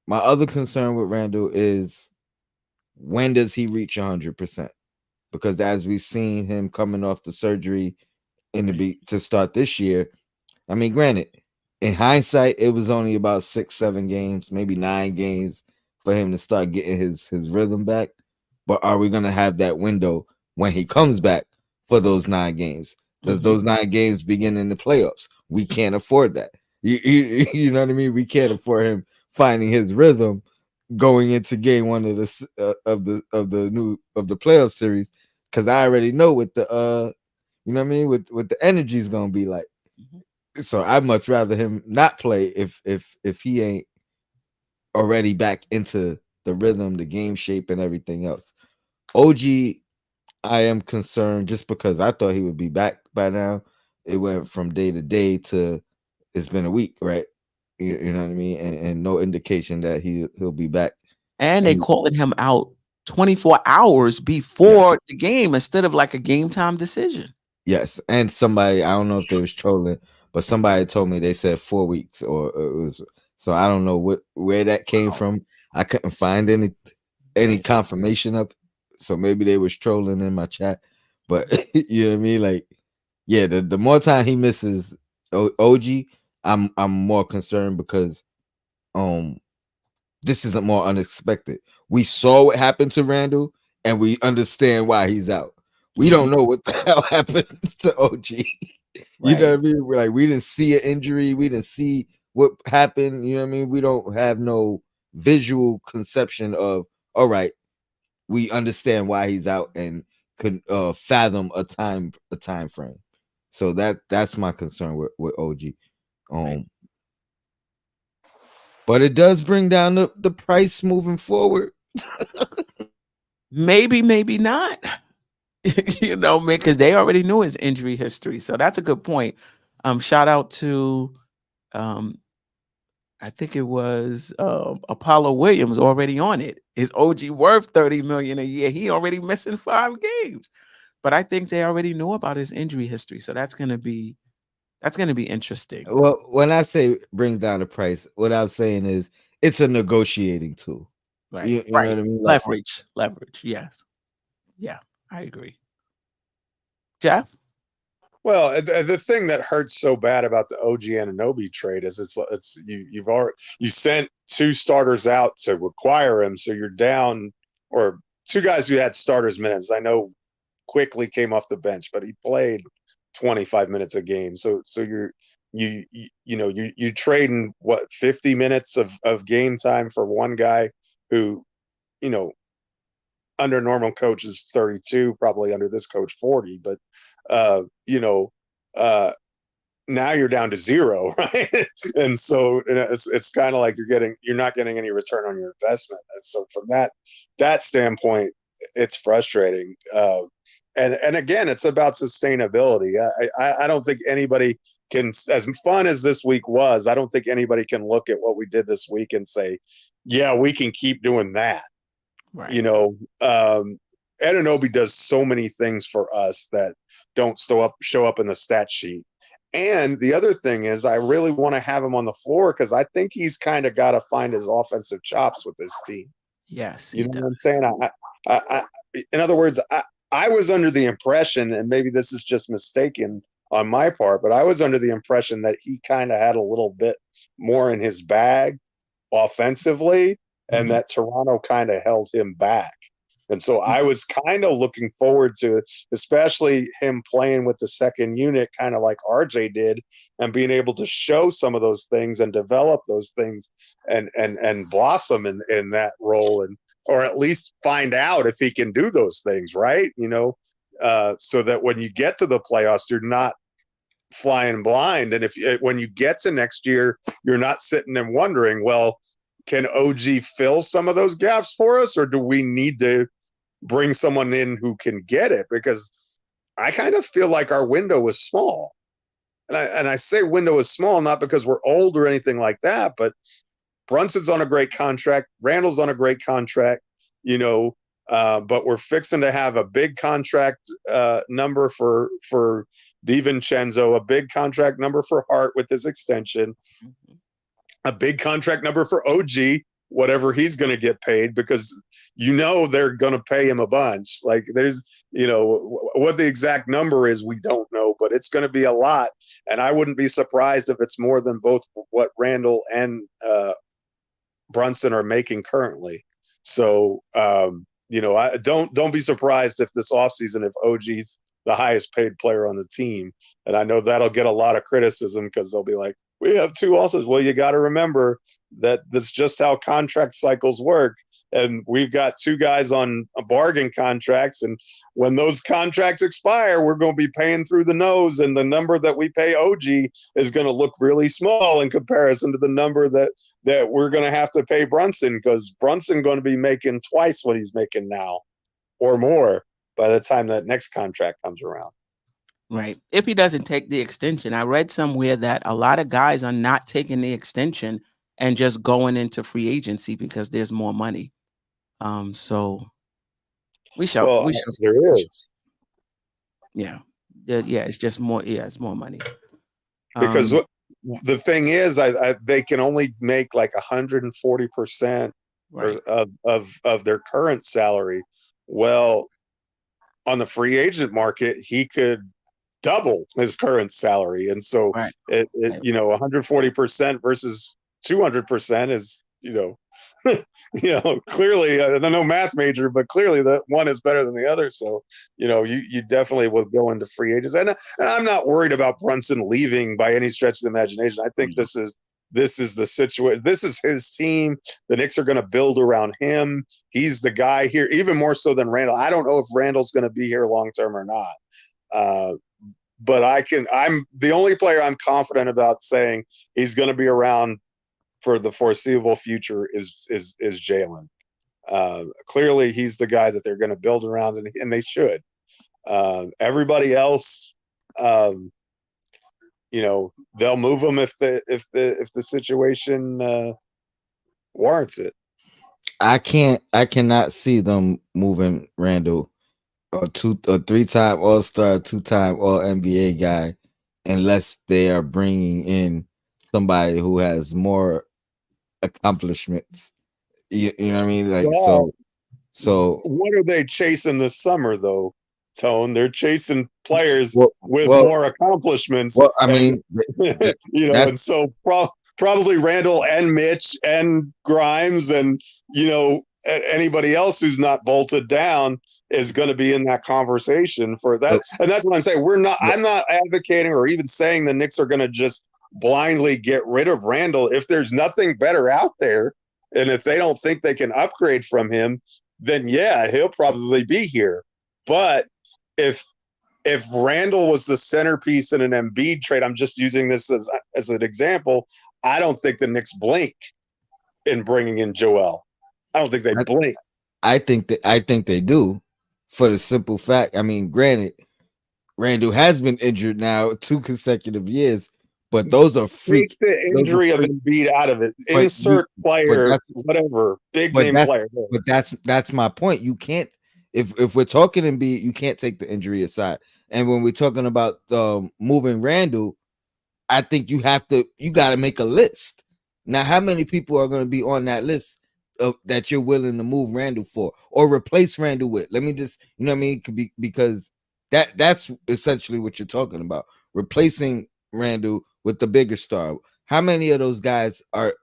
My other concern with Randall is when does he reach 100%? Because as we've seen him coming off the surgery to start this year, I mean, granted, in hindsight, it was only about 6-7 games, maybe 9 games for him to start getting his rhythm back. But are we gonna have that window when he comes back for those 9 games? Does those 9 games begin in the playoffs? We can't afford that. You know what I mean? We can't afford him finding his rhythm going into game 1 of the playoff series, because I already know what You know what I mean? What the energy's gonna be like. Mhm. So I'd much rather him not play if he ain't already back into the rhythm, the game shape, and everything else. OG, I am concerned just because I thought he would be back by now. It went from day to day to it's been a week, right? You know what I mean? And no indication that he'll be back. And they And calling him out 24 hours yes, before the game instead of like a game time decision. yes. And somebody, I don't know if they was trolling, but somebody told me they said 4 weeks or it was so I don't know where that came Wow. from. I couldn't find any confirmation of it. So maybe they was trolling in my chat. But you know what I mean? Like, yeah, the more time he misses OG, I'm more concerned because um this isn't more unexpected. We saw what happened to Randall and we understand why he's out. We Mhm. don't know what the hell happened to OG. You know Right. what I mean? We're like, we didn't see an injury, we didn't see what happened. You know what I mean? We don't have no visual conception of all right, we understand why he's out and could fathom a time frame. So that's my concern with OG. Right. Um, but it does bring down the price moving forward. Maybe, maybe not. You know, man, because they already knew his injury history. So that's a good point. Shout out to um I think it was Apollo Williams already on it. Is OG worth 30 million a year? He already missing 5 games. But I think they already knew about his injury history. So that's gonna be interesting. Well, when I say brings down the price, what I'm saying is it's a negotiating tool. Right. You know Right. what I mean? Like, Leverage. Leverage. Yes. Yeah, I agree. Jeff? Well, the thing that hurts so bad about the OG Anunoby trade is you've already you sent two starters out to require him, so you're down, or two guys who had starters minutes. I know quickly came off the bench, but he played 25 minutes a game. So you trading what 50 minutes of game time for one guy who, you know, under normal coach is 32, probably under this coach 40, but uh, you know, uh now you're down to zero, right? And so it's kind of like you're not getting any return on your investment. And so from that standpoint, it's frustrating. And again, it's about sustainability. I don't think anybody can, as fun as this week was, I don't think anybody can look at what we did this week and say, yeah, we can keep doing that. You Right. know, Ananobi does so many things for us that don't show up in the stat sheet. And the other thing is, I really want to have him on the floor because I think he's kind of got to find his offensive chops with this team. Yes, You he know what I'm does. saying? In other words, I was under the impression, and maybe this is just mistaken on my part, but I was under the impression that he kind of had a little bit more in his bag offensively, and Mhm. that Toronto kind of held him back. And so I was kind of looking forward to, especially him playing with the second unit, kind of like RJ did, and being able to show some of those things and develop those things and blossom in that role, and or at least find out if he can do those things, right? So that when you get to the playoffs, you're not flying blind. And if when you get to next year, you're not sitting and wondering, well, can OG fill some of those gaps for us, or do we need to bring someone in who can get it? Because I kind of feel like our window is small. And I say window is small not because we're old or anything like that, but Brunson's on a great contract. Randall's on a great contract, you know, but we're fixing to have a big contract number for DiVincenzo, a big contract number for Hart with his extension, Mhm. a big contract number for OG, whatever he's going to get paid, because they're going to pay him a bunch. Like there's, what the exact number is, we don't know, but it's going to be a lot. And I wouldn't be surprised if it's more than both what Randall and Brunson are making currently. So, I don't be surprised if this offseason, if OG's the highest paid player on the team. And I know that'll get a lot of criticism because they'll be like, we have two All-Stars. Well, you got to remember that that's just how contract cycles work. and we've got two guys on bargain contracts, and when those contracts expire, we're going to be paying through the nose, and the number that we pay OG is going to look really small in comparison to the number that we're going to have to pay Brunson, because Brunson going to be making twice what he's making now or more by the time that next contract comes around. Right. If he doesn't take the extension, I read somewhere that a lot of guys are not taking the extension and just going into free agency because there's more money. So we shall Well, we shall there we is. shall see. Yeah. Yeah, it's just more, it's more money. Because Um the thing is, they can only make like 140% right. of their current salary. Well, on the free agent market, he could double his current salary, and so Right. it Right. 140% versus 200% is clearly, I'm no math major, but clearly that one is better than the other. So you definitely will go into free agents, and I'm not worried about Brunson leaving by any stretch of the imagination. I think No. this is the situation. This is his team. The Knicks are going to build around him. He's the guy here, even more so than Randle. I don't know if Randle's going to be here long term or not. But I'm the only player I'm confident about saying he's going to be around for the foreseeable future is Jalen. Clearly, he's the guy that they're going to build around, and they should. Everybody else, they'll move them if the situation warrants it. I cannot see them moving Randall, a 3-time All-Star, 2-time All NBA guy, unless they are bringing in somebody who has more accomplishments. You know what I mean? Like Well, so. what are they chasing this summer, though, Tone? They're chasing players Well, with well, more accomplishments, well. I and mean, that's and so probably Randall and Mitch and Grimes and anybody else who's not bolted down is going to be in that conversation for that. And that's what I'm saying. I'm not advocating or even saying the Knicks are going to just blindly get rid of Randall. If there's nothing better out there, and if they don't think they can upgrade from him, then yeah, he'll probably be here. But if Randall was the centerpiece in an Embiid trade, I'm just using this as an example, I don't think the Knicks blink in bringing in Joel. I don't think they blink. I think they do, for the simple fact. I mean, granted, Randall has been injured now 2 consecutive years, but those are freak. Take the injury of Embiid out of it. Insert player, whatever, big name player. But that's my point. You can't, if we're talking Embiid, you can't take the injury aside. And when we're talking about moving Randall, I think you got to make a list. Now, how many people are going to be on that list that you're willing to move Randall for or replace Randall with? Let me just, you know what I mean? Because that's essentially what you're talking about. Replacing Randall with the bigger star. How many of those guys are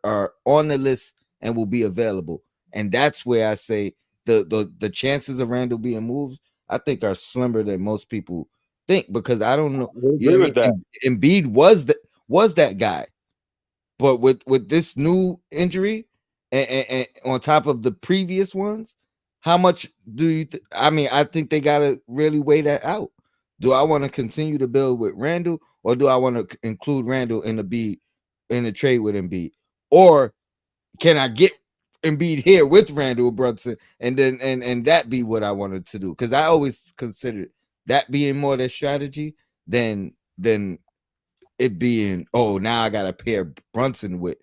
on the list and will be available? And that's where I say the chances of Randall being moved, I think, are slimmer than most people think, because I don't know. You know what I mean? Embiid was that guy, but with this new injury and on top of the previous ones, how much do you? I mean, I think they gotta really weigh that out. Do I want to continue to build with Randall, or do I want to include Randall in the trade with Embiid, or can I get Embiid here with Randall Brunson and then and that be what I wanted to do? Because I always considered that being more their strategy than it being, oh, now I gotta pair Brunson with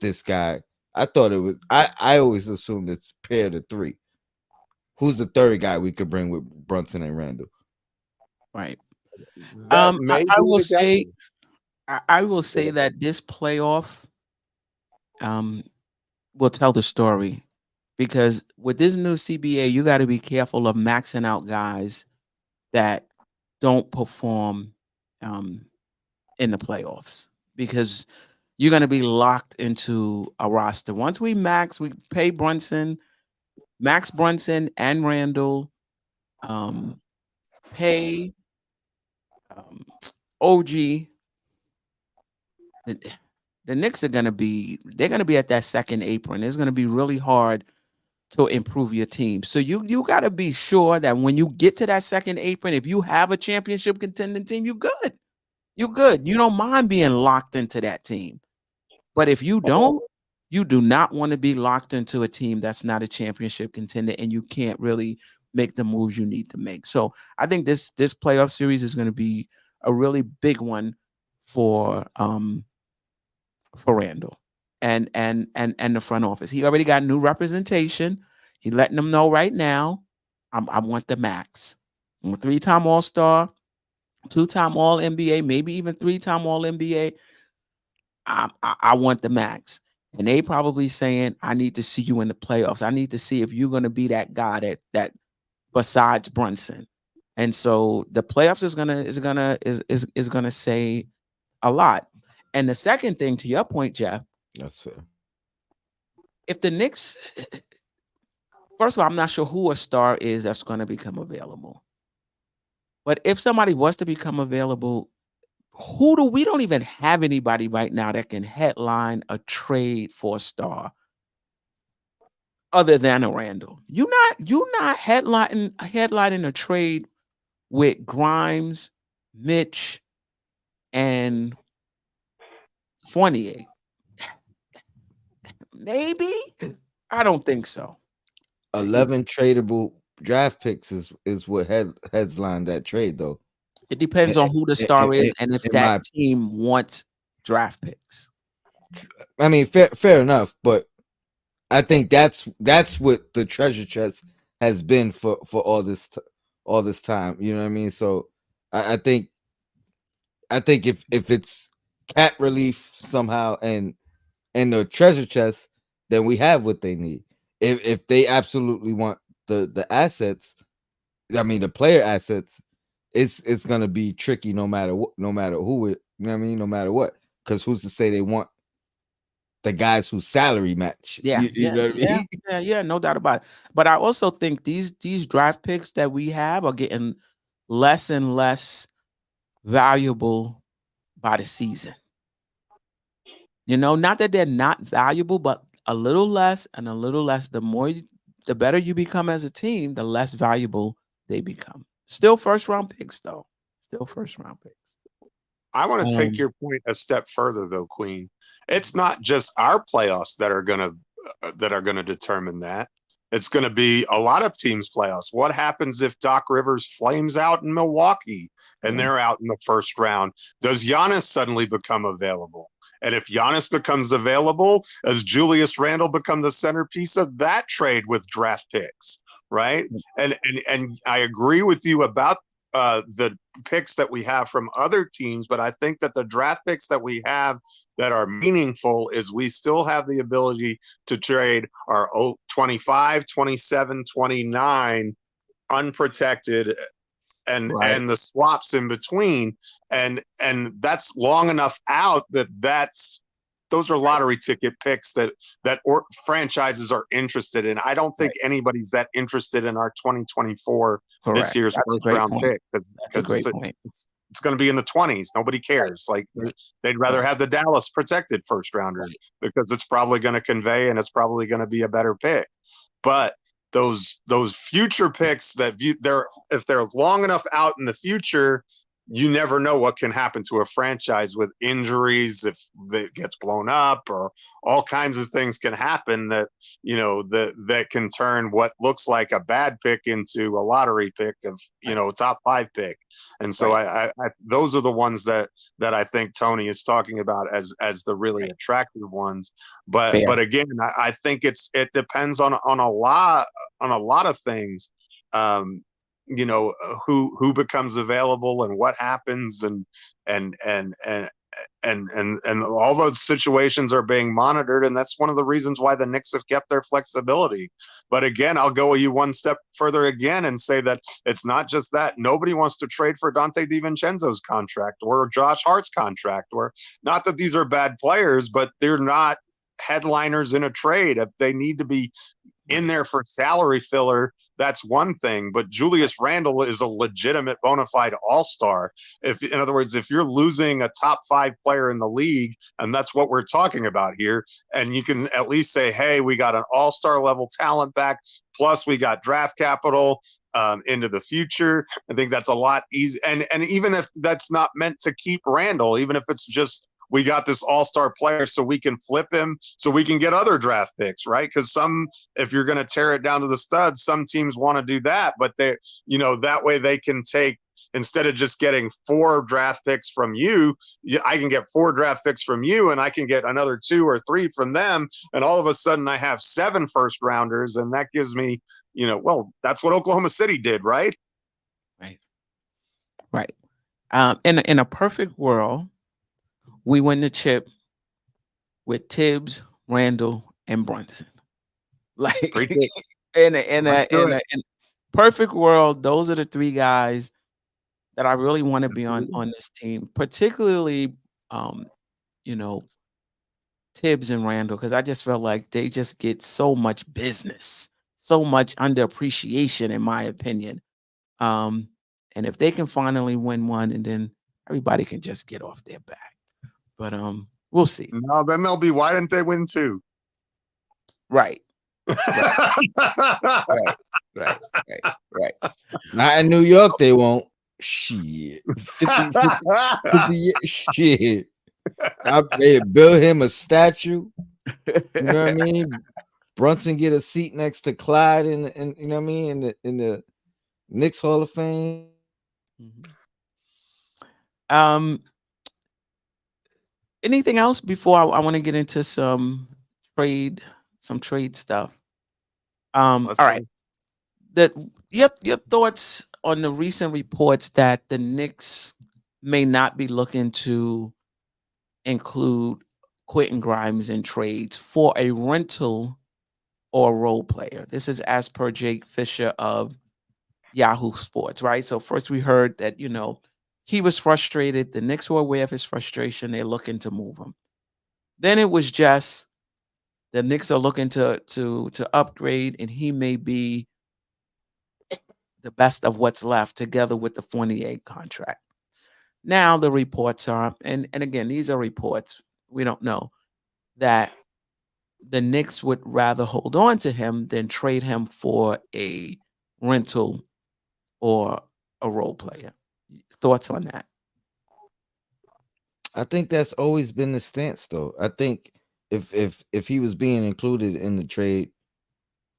this guy. I thought it was, I always assumed it's pair the 3. Who's the third guy we could bring with Brunson and Randall? Right. That may I be will the guy. say I will say that this playoff will tell the story, because with this new CBA, you got to be careful of maxing out guys that don't perform in the playoffs, because you're going to be locked into a roster. Once we pay Max Brunson and Randall, pay OG. The Knicks they're going to be at that second apron. It's going to be really hard to improve your team. So you got to be sure that when you get to that second apron, if you have a championship contending team, you good. You good. You don't mind being locked into that team. But if you don't, you do not want to be locked into a team that's not a championship contender and you can't really make the moves you need to make. So I think this playoff series is going to be a really big one for Randle and the front office. He already got new representation. He letting them know right now, I want the max. I'm a 3-time All-Star, 2-time All NBA, maybe even 3-time All NBA. I want the max. And they probably saying, I need to see you in the playoffs. I need to see if you're going to be that guy that besides Brunson. And so the playoffs is gonna say a lot. And the second thing, to your point, Jeff, That's fair. if the Knicks, first of all, I'm not sure who a star is that's going to become available. But if somebody was to become available, we don't even have anybody right now that can headline a trade for a star other than a Randle. You're not headlining a trade with Grimes, Mitch, and Fournier. Maybe? I don't think so. 11 tradable draft picks is what headlined that trade, though. It depends on who the star is and if in that my- team wants draft picks. I mean, fair enough, but I think that's what the treasure chest has been for all this time. You know what I mean? So I think if it's cap relief somehow and the treasure chest, then we have what they need. If they absolutely want the assets, I mean the player assets, it's gonna be tricky no matter what, no matter who it, you know what I mean, no matter what, because who's to say they want the guys whose salary match? Yeah, You know what I mean? yeah, no doubt about it. But I also think these draft picks that we have are getting less and less valuable by the season. You know, not that they're not valuable, but a little less and a little less. The better you become as a team, the less valuable they become. Still first round picks, though. Still first round picks. I want to take your point a step further, though, Queen. It's not just our playoffs that are going to determine that. It's going to be a lot of teams' playoffs. What happens if Doc Rivers flames out in Milwaukee and they're out in the first round? Does Giannis suddenly become available? And if Giannis becomes available, does Julius Randle become the centerpiece of that trade with draft picks? Right. And I agree with you about the picks that we have from other teams, but I think that the draft picks that we have that are meaningful is we still have the ability to trade our 25, 27, 29 unprotected and the swaps in between, and that's long enough out those are lottery ticket picks that franchises are interested in. I don't think anybody's that interested in our 2024 this year's first round pick because it's going to be in the 20s. Nobody cares. Like they'd rather have the Dallas protected first rounder because it's probably going to convey and it's probably going to be a better pick. But those future picks if they're long enough out in the future, you never know what can happen to a franchise with injuries, if it gets blown up, or all kinds of things can happen that, you know, that can turn what looks like a bad pick into a lottery pick of, you know, top 5 pick. And so I those are the ones that I think Tony is talking about as the really attractive ones. But again, I think it depends on a lot of things. You know, who becomes available and what happens and all those situations are being monitored, and that's one of the reasons why the Knicks have kept their flexibility. But again, I'll go you one step further again and say that it's not just that. Nobody wants to trade for Dante DiVincenzo's contract or Josh Hart's contract, or not that these are bad players, but they're not headliners in a trade. If they need to be in there for salary filler, that's one thing. But Julius Randle is a legitimate bona fide all-star. If, in other words, if you're losing a top 5 player in the league, and that's what we're talking about here, and you can at least say, hey, we got an all-star level talent back, plus we got draft capital into the future. I think that's a lot easy. And even if that's not meant to keep Randle, even if it's just we got this all-star player so we can flip him so we can get other draft picks, right? Because if you're going to tear it down to the studs, some teams want to do that, but they, that way they can take, instead of just getting 4 draft picks from you, I can get 4 draft picks from you, and I can get another 2 or 3 from them, and all of a sudden I have 7 first rounders, and that gives me, well, that's what Oklahoma City did, right? Right. In a perfect world, we win the chip with Tibbs, Randle, and Brunson. Like in a perfect world, those are the 3 guys that I really want to be on this team, particularly Tibbs and Randle, because I just feel like they just get so much business, so much underappreciation, in my opinion. And if they can finally win one, and then everybody can just get off their back. But we'll see. No, then they'll be, why didn't they win 2? Right. Right. Not in New York, they won't. Shit. 50 shit. They build him a statue. You know what I mean? Brunson get a seat next to Clyde in you know what I mean, in the Knicks Hall of Fame. Anything else before I want to get into some trade stuff? All right. Your thoughts on the recent reports that the Knicks may not be looking to include Quentin Grimes in trades for a rental or a role player. This is as per Jake Fisher of Yahoo Sports, right? So first we heard that, he was frustrated. The Knicks were aware of his frustration. They're looking to move him. Then it was just the Knicks are looking to upgrade, and he may be the best of what's left, together with the Fournier contract. Now the reports are, and again, these are reports, we don't know, that the Knicks would rather hold on to him than trade him for a rental or a role player. Thoughts on that? I think that's always been the stance, though. I think if he was being included in the trade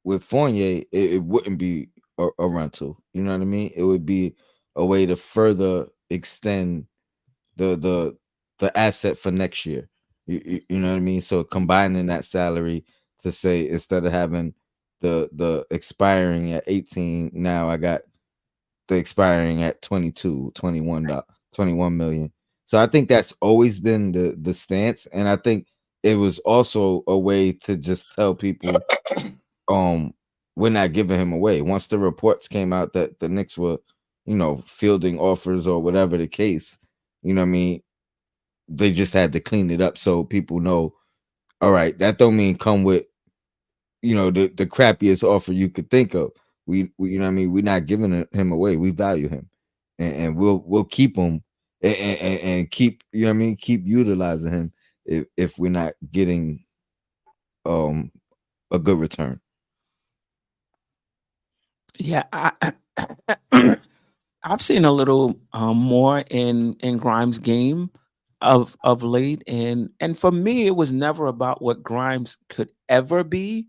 with Fournier, it wouldn't be a rental. You know what I mean? It would be a way to further extend the asset for next year. You know what I mean? So combining that salary to say, instead of having the expiring at 18, now I got the expiring at 21 million. So I think that's always been the stance, and I think it was also a way to just tell people we're not giving him away. Once the reports came out that the Knicks were, fielding offers or whatever the case, you know what I mean, they just had to clean it up so people know, all right, that don't mean come with, the crappiest offer you could think of. We you know what I mean, we're not giving him away. We value him, and we'll keep him and keep, keep utilizing him if we're not getting a good return. Yeah, I've seen a little more in Grimes' game of late, and for me, it was never about what Grimes could ever be,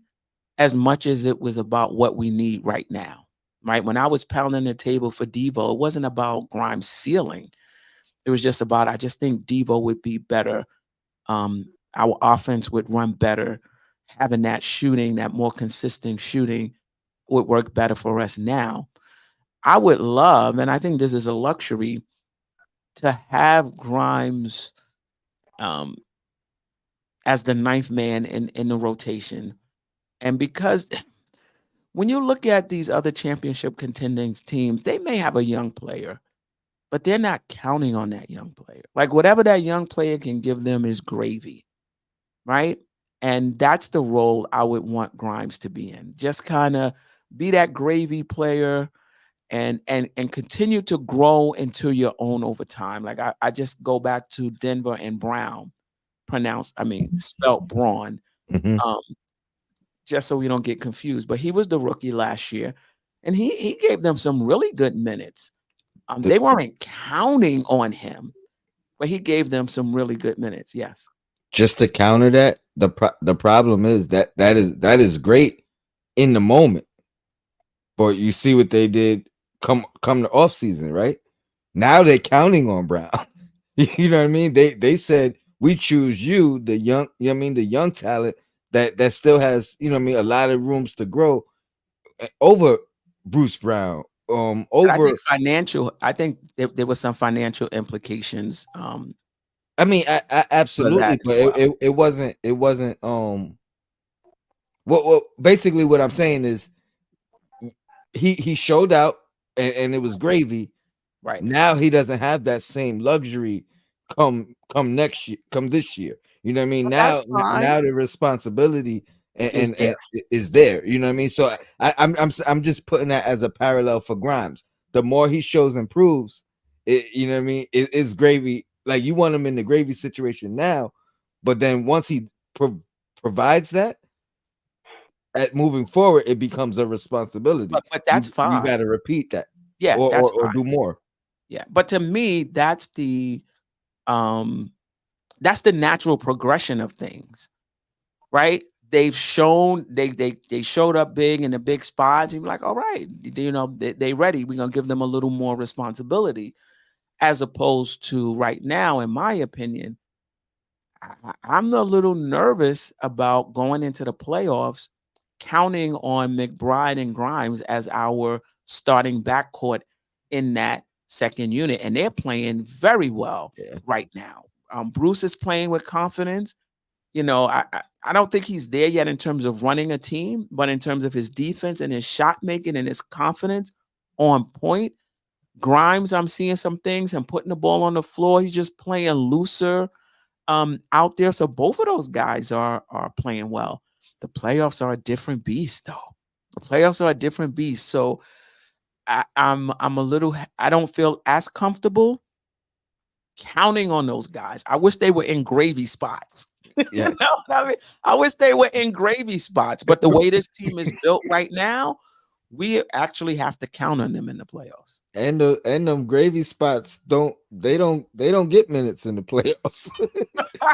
as much as it was about what we need right now. Right? When I was pounding the table for Devo, it wasn't about Grimes' ceiling. It was just about, I just think Devo would be better. Our offense would run better. Having that shooting, that more consistent shooting, would work better for us now. I would love, and I think this is a luxury, to have Grimes as the 9th man in the rotation. And because when you look at these other championship contending teams, they may have a young player, but they're not counting on that young player. Like, whatever that young player can give them is gravy, right? And that's the role I would want Grimes to be in. Just kind of be that gravy player and continue to grow into your own over time. Like I just go back to Denver and Brown, spelt Braun, Mhm. um, just so we don't get confused. But he was the rookie last year, and he gave them some really good minutes. The- They weren't counting on him, but he gave them some really good minutes. Yes. just to counter that, the problem is that is great in the moment, but you see what they did come the off season, right? Now they're counting on Brown. You know what I mean? They said we choose you, the young, you know what I mean, the young talent that still has, you know what I mean, a lot of rooms to grow over Bruce Brown. But I Over think I think there was some financial implications I mean, I for that absolutely, as but well. it wasn't what basically what I'm saying is he showed out and it was gravy. Right. Now he doesn't have that same luxury come next year, come this year. You know what I mean? But that's fine. Now the responsibility Is and there. is there. You know what I mean? So I'm just putting that as a parallel for Grimes. The more he shows and proves, you know what I mean? It's gravy. Like you want him in the gravy situation now, but then once he provides that, at moving forward, it becomes a responsibility. But that's You got fine. to repeat that Yeah, or, that's or fine. do more. Yeah. But to me, um that's the natural progression of things, right? They've shown they showed up big in the big spots. And you're like, all right, they ready. We're gonna give them a little more responsibility, as opposed to right now, in my opinion, I'm a little nervous about going into the playoffs, counting on McBride and Grimes as our starting backcourt in that second unit, and they're playing very well Yeah. right now. Bruce is playing with confidence. I don't think he's there yet in terms of running a team, but in terms of his defense and his shot making and his confidence on point. Grimes, I'm seeing some things and putting the ball on the floor. He's just playing looser out there. So both of those guys are playing well. The playoffs are a different beast, though. The playoffs are a different beast. So I'm a little. I don't feel as comfortable counting on those guys. I wish they were in gravy spots. Yeah. I mean, I wish they were in gravy spots. But the way this team is built right now, we actually have to count on them in the playoffs. And them gravy spots don't get minutes in the playoffs.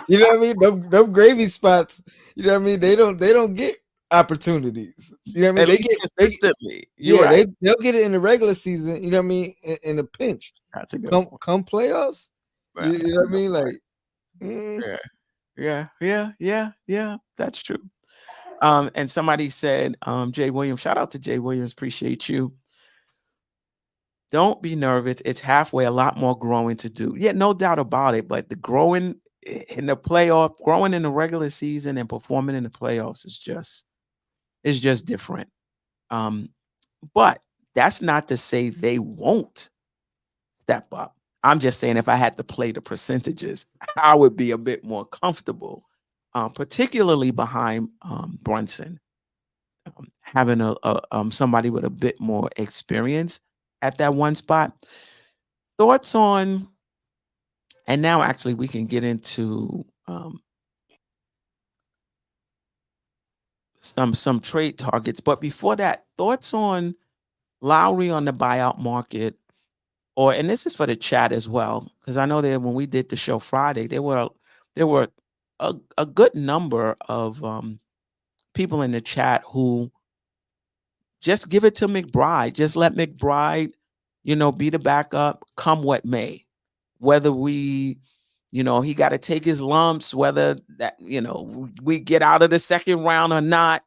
You know what I mean? Them gravy spots, you know what I mean? They don't get opportunities. You know what I mean? At They least get consistently. You're yeah, right. they'll get it in the regular season, you know what I mean, in a pinch. That's a good Come point. come playoffs, Yeah, you that's know a what I good mean? point. Like mm, Yeah. Yeah. That's true. And somebody said, Jay Williams, shout out to Jay Williams, appreciate you. Don't be nervous. It's halfway, a lot more growing to do. Yeah, no doubt about it. But the growing in the playoff, growing in the regular season and performing in the playoffs is just different. Um, but that's not to say they won't step up. I'm just saying if I had to play the percentages, I would be a bit more comfortable, particularly behind Brunson, having somebody with a bit more experience at that one spot. Thoughts on, and now actually we can get into some trade targets. But before that, thoughts on Lowry on the buyout market, and this is for the chat as well, because I know that when we did the show Friday, there were a good number of people in the chat who just give it to McBride. Just let McBride, be the backup, come what may. Whether he got to take his lumps, whether that, we get out of the second round or not.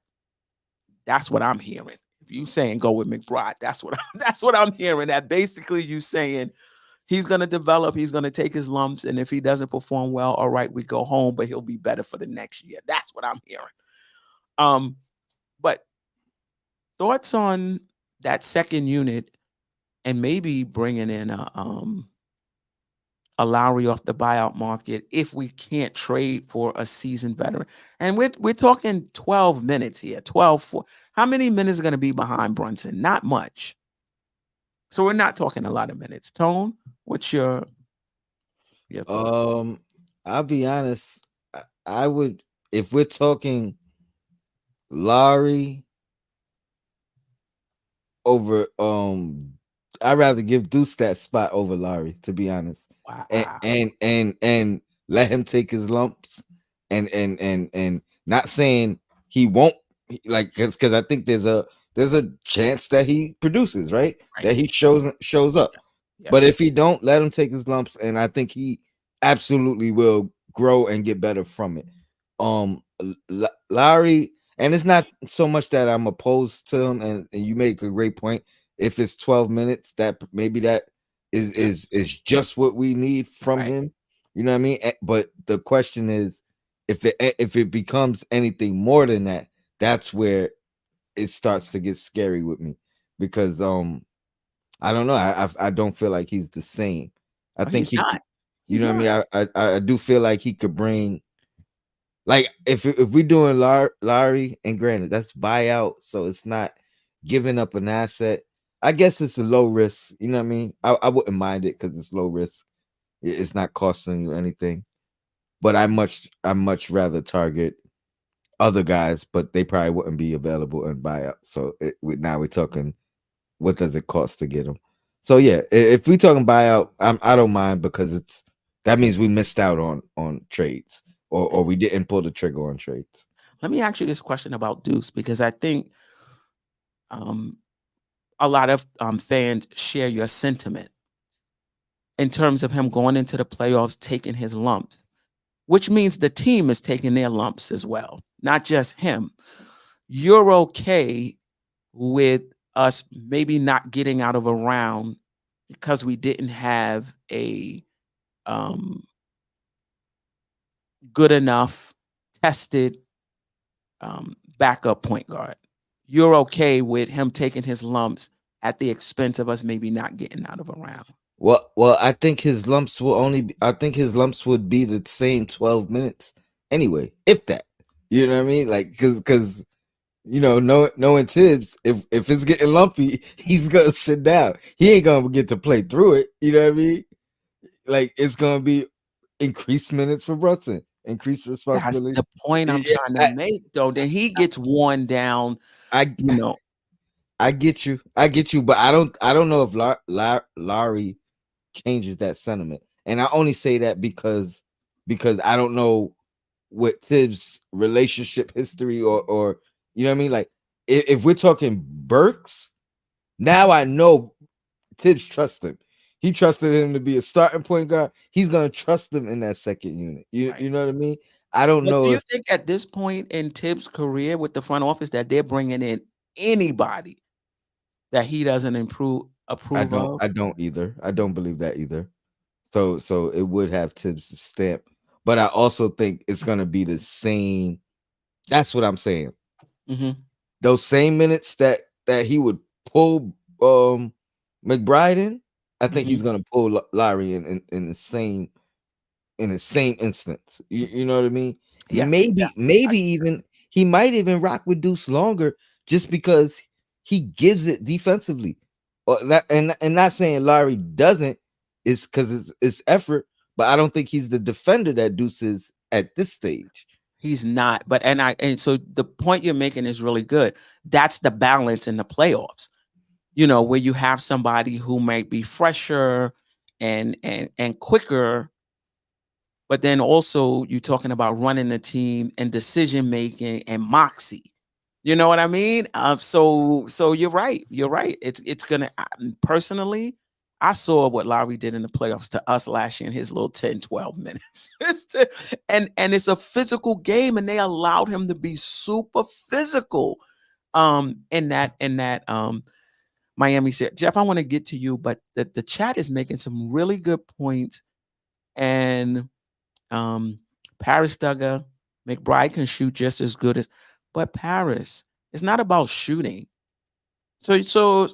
That's what I'm hearing. If you saying go with McBride, that's what I'm hearing. That basically you saying he's going to develop, he's going to take his lumps, and if he doesn't perform well, all right, we go home, but he'll be better for the next year. That's what I'm hearing. But thoughts on that second unit and maybe bringing in a Lowry off the buyout market if we can't trade for a seasoned veteran. And we're talking 12 minutes here. 12 for how many minutes are going to be behind Brunson? Not much. So we're not talking a lot of minutes. Tone, what's your thoughts? Um, I'll be honest. I would, if we're talking Laurie over, I'd rather give Deuce that spot over Laurie, to be honest, and Wow. and let him take his lumps, and not saying he won't, like, because I think there's a chance that he produces, right, Right. that he shows up. Yeah. Yeah. But if he don't, let him take his lumps, and I think he absolutely will grow and get better from it. Lowry, and it's not so much that I'm opposed to him, and you make a great point. If it's 12 minutes, that maybe that is Yeah. is just what we need from Right. him. You know what I mean? But the question is, if it becomes anything more than that, that's where it starts to get scary with me, because I don't know. I don't feel like he's the same. I No, think he's he, not. you He's know what not. I mean. I do feel like he could bring, like, if we doing Larry, and granted that's buyout, so it's not giving up an asset. I guess it's a low risk. You know what I mean? I wouldn't mind it because it's low risk. It's not costing you anything. But I much rather target other guys, but they probably wouldn't be available in buyout. So now we're talking, what does it cost to get them? So yeah, if we talking buyout, I don't mind, because that means we missed out on trades, or we didn't pull the trigger on trades. Let me ask you this question about Deuce because I think um, a lot of fans share your sentiment in terms of him going into the playoffs, taking his lumps, which means the team is taking their lumps as well, not just him. You're okay with us maybe not getting out of a round because we didn't have a um, good enough tested backup point guard. You're okay with him taking his lumps at the expense of us maybe not getting out of a round. Well, I think his lumps will I think his lumps would be the same 12 minutes anyway, if that. You know what I mean? Like, because knowing Tibbs, if it's getting lumpy, he's gonna sit down. He ain't gonna get to play through it. You know what I mean? Like, it's gonna be increased minutes for Brunson, increased That's responsibility. the point I'm Yeah, trying to make, though. Then he gets worn down, I you know. I get you, but I don't know if Larry changes that sentiment, and I only say that because I don't know what Tibbs' relationship history, or you know what I mean. Like, if we're talking Burks, now I know Tibbs trusts him. He trusted him to be a starting point guard. He's gonna trust him in that second unit. You Right. you know what I mean? I don't But do know you if think at this point in Tibbs' career with the front office that they're bringing in anybody that he doesn't I approve don't of? I don't either. I don't believe that either. So it would have Tibbs' stamp, but I also think it's gonna be the same. That's what I'm saying. Mhm. Those same minutes that he would pull McBride in, I think Mhm. he's gonna pull Larry in the same instance. You know what I mean? Yes. Yeah. Maybe even he might even rock with Deuce longer, just because he gives it defensively. Or that, and not saying Larry doesn't, is because it's effort, but I don't think he's the defender that Deuce is at this stage. He's not. But and so the point you're making is really good. That's the balance in the playoffs. Where you have somebody who might be fresher and quicker, but then also you're talking about running the team and decision making and moxie. You know what I mean? So you're right. You're right. It's gonna personally. I saw what Lowry did in the playoffs to us last year in his little 10, 12 minutes. And it's a physical game, and they allowed him to be super physical in that Miami said, Jeff, I want to get to you, but the chat is making some really good points. And um, Paris Duggar, McBride can shoot just as good as, but Paris, it's not about shooting. So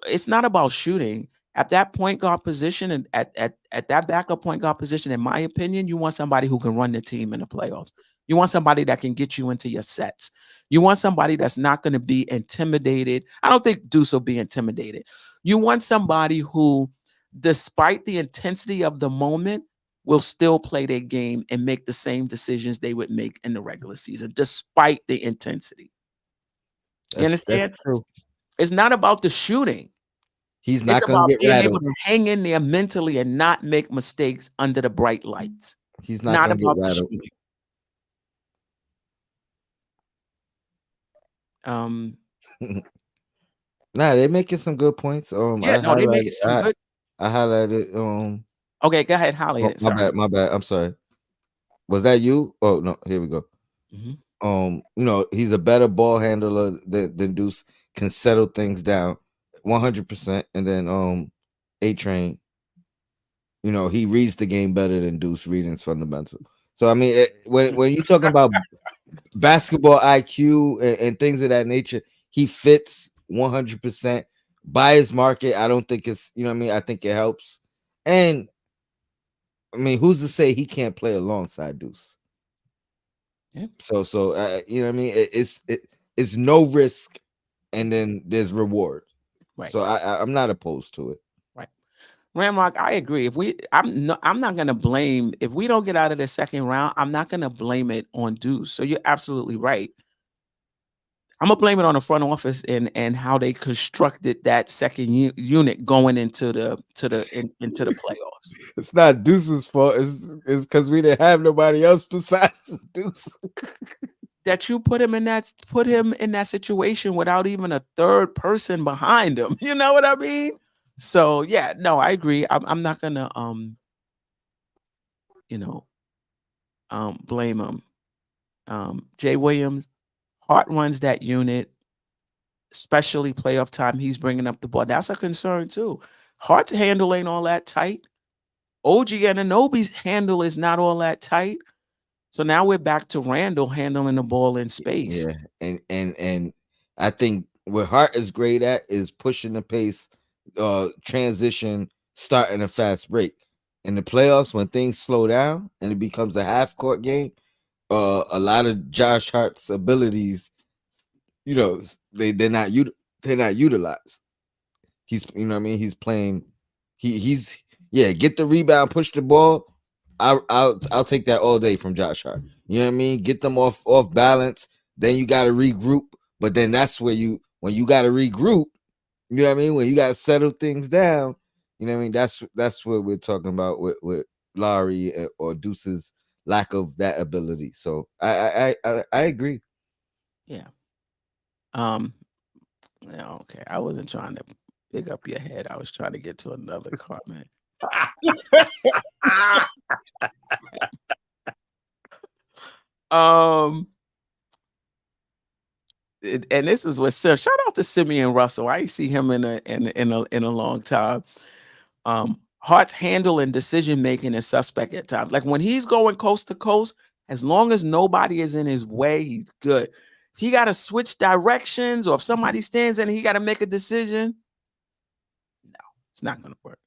it's not about shooting. At that point guard position and at that backup point guard position, in my opinion, you want somebody who can run the team in the playoffs. You want somebody that can get you into your sets. You want somebody that's not going to be intimidated. I don't think Deuce will be intimidated. You want somebody who, despite the intensity of the moment, will still play their game and make the same decisions they would make in the regular season, despite the intensity. You That's understand? true. It's not about the shooting. He's It's not gonna about get being able rattled. to hang in there mentally and not make mistakes under the bright lights. He's not Not gonna get about the rattled. shooting. Um, Nah, they're making some good points. yeah, no, they making some good. I highlighted. Okay, go ahead, Holly. Oh, my Sorry. bad, my bad. I'm sorry. Was that you? Oh no, here we go. Mhm. He's a better ball handler than Deuce, can settle things down 100%. And then A-Train, he reads the game better than Deuce reading is fundamental. So I mean, when you're talking about basketball IQ and things of that nature, he fits 100% by his market. I don't think it's, I think it helps. And I mean, who's to say he can't play alongside Deuce? Yeah. So it's no risk, and then there's reward. Right. So I'm not opposed to it. Right. Ramrock, I agree. I'm not gonna blame if we don't get out of the second round. I'm not gonna blame it on Deuce. So you're absolutely right. I'm gonna blame it on the front office and how they constructed that second unit going into into the playoffs. It's not Deuce's fault. It's because we didn't have nobody else besides Deuce. That you put him in that situation without even a third person behind him. You know what I mean? So yeah, no, I agree. I'm not gonna blame him. Jay Williams, Hart runs that unit, especially playoff time. He's bringing up the ball. That's a concern too. Hart's handle ain't all that tight. OG Anunoby's handle is not all that tight. So now we're back to Randle handling the ball in space. Yeah, and I think what Hart is great at is pushing the pace, transition, starting a fast break. In the playoffs, when things slow down and it becomes a half court game, a lot of Josh Hart's abilities, they're not utilized. He's he's playing. He's get the rebound, push the ball. I'll take that all day from Josh Hart. You know what I mean? Get them off balance. Then you got to regroup. But then that's where when you got to regroup. You know what I mean? When you got to settle things down. You know what I mean? That's what we're talking about with Lowry or Deuce's lack of that ability. So I agree. Yeah. Yeah, okay. I wasn't trying to pick up your head. I was trying to get to another comment. And this is what Sim. Shout out to Simeon Russell. I ain't see him in a long time. Hart's handle and decision making is suspect at times. Like when he's going coast to coast, as long as nobody is in his way, he's good. If he got to switch directions, or if somebody stands in and he got to make a decision, no, it's not going to work.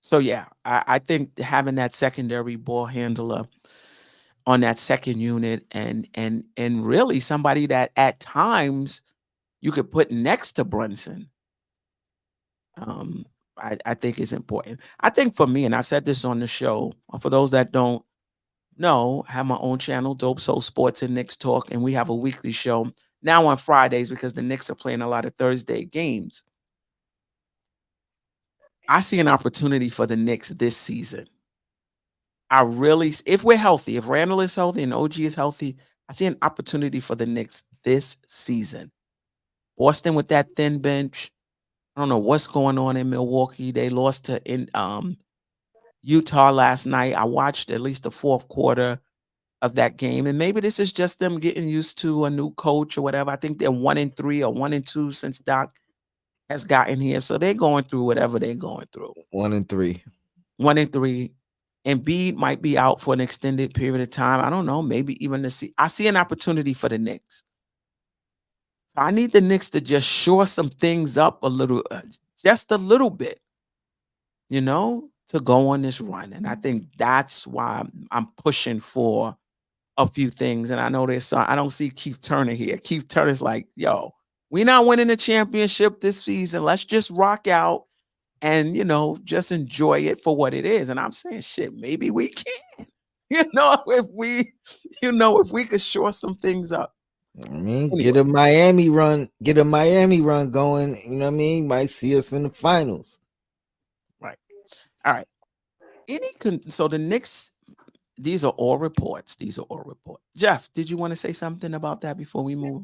So yeah, I think having that secondary ball handler on that second unit and really somebody that at times you could put next to Brunson, I think is important. I think for me, and I've said this on the show, for those that don't know, I have my own channel, Dope Soul Sports and Knicks Talk, and we have a weekly show now on Fridays because the Knicks are playing a lot of Thursday games. I see an opportunity for the Knicks this season. If we're healthy, if Randle is healthy and OG is healthy, I see an opportunity for the Knicks this season. Boston with that thin bench. I don't know what's going on in Milwaukee. They lost to Utah last night. I watched at least the fourth quarter of that game, and maybe this is just them getting used to a new coach or whatever. I think they're 1-3 or 1-2 since Doc has gotten here, so they're going through whatever they're going through. 1-3. 1-3. Embiid might be out for an extended period of time. I don't know. Maybe even I see an opportunity for the Knicks. I need the Knicks to just shore some things up a little, just a little bit, to go on this run. And I think that's why I'm pushing for a few things. And I know I don't see Keith Turner here. Keith Turner's like, yo, we're not winning the championship this season. Let's just rock out and, just enjoy it for what it is. And I'm saying, shit, maybe we can, if we could shore some things up. I mean, Anyway. get a Miami run going. You know what I mean? Might see us in the finals. Right. All right. So the Knicks, these are all reports. Jeff, did you want to say something about that before we move?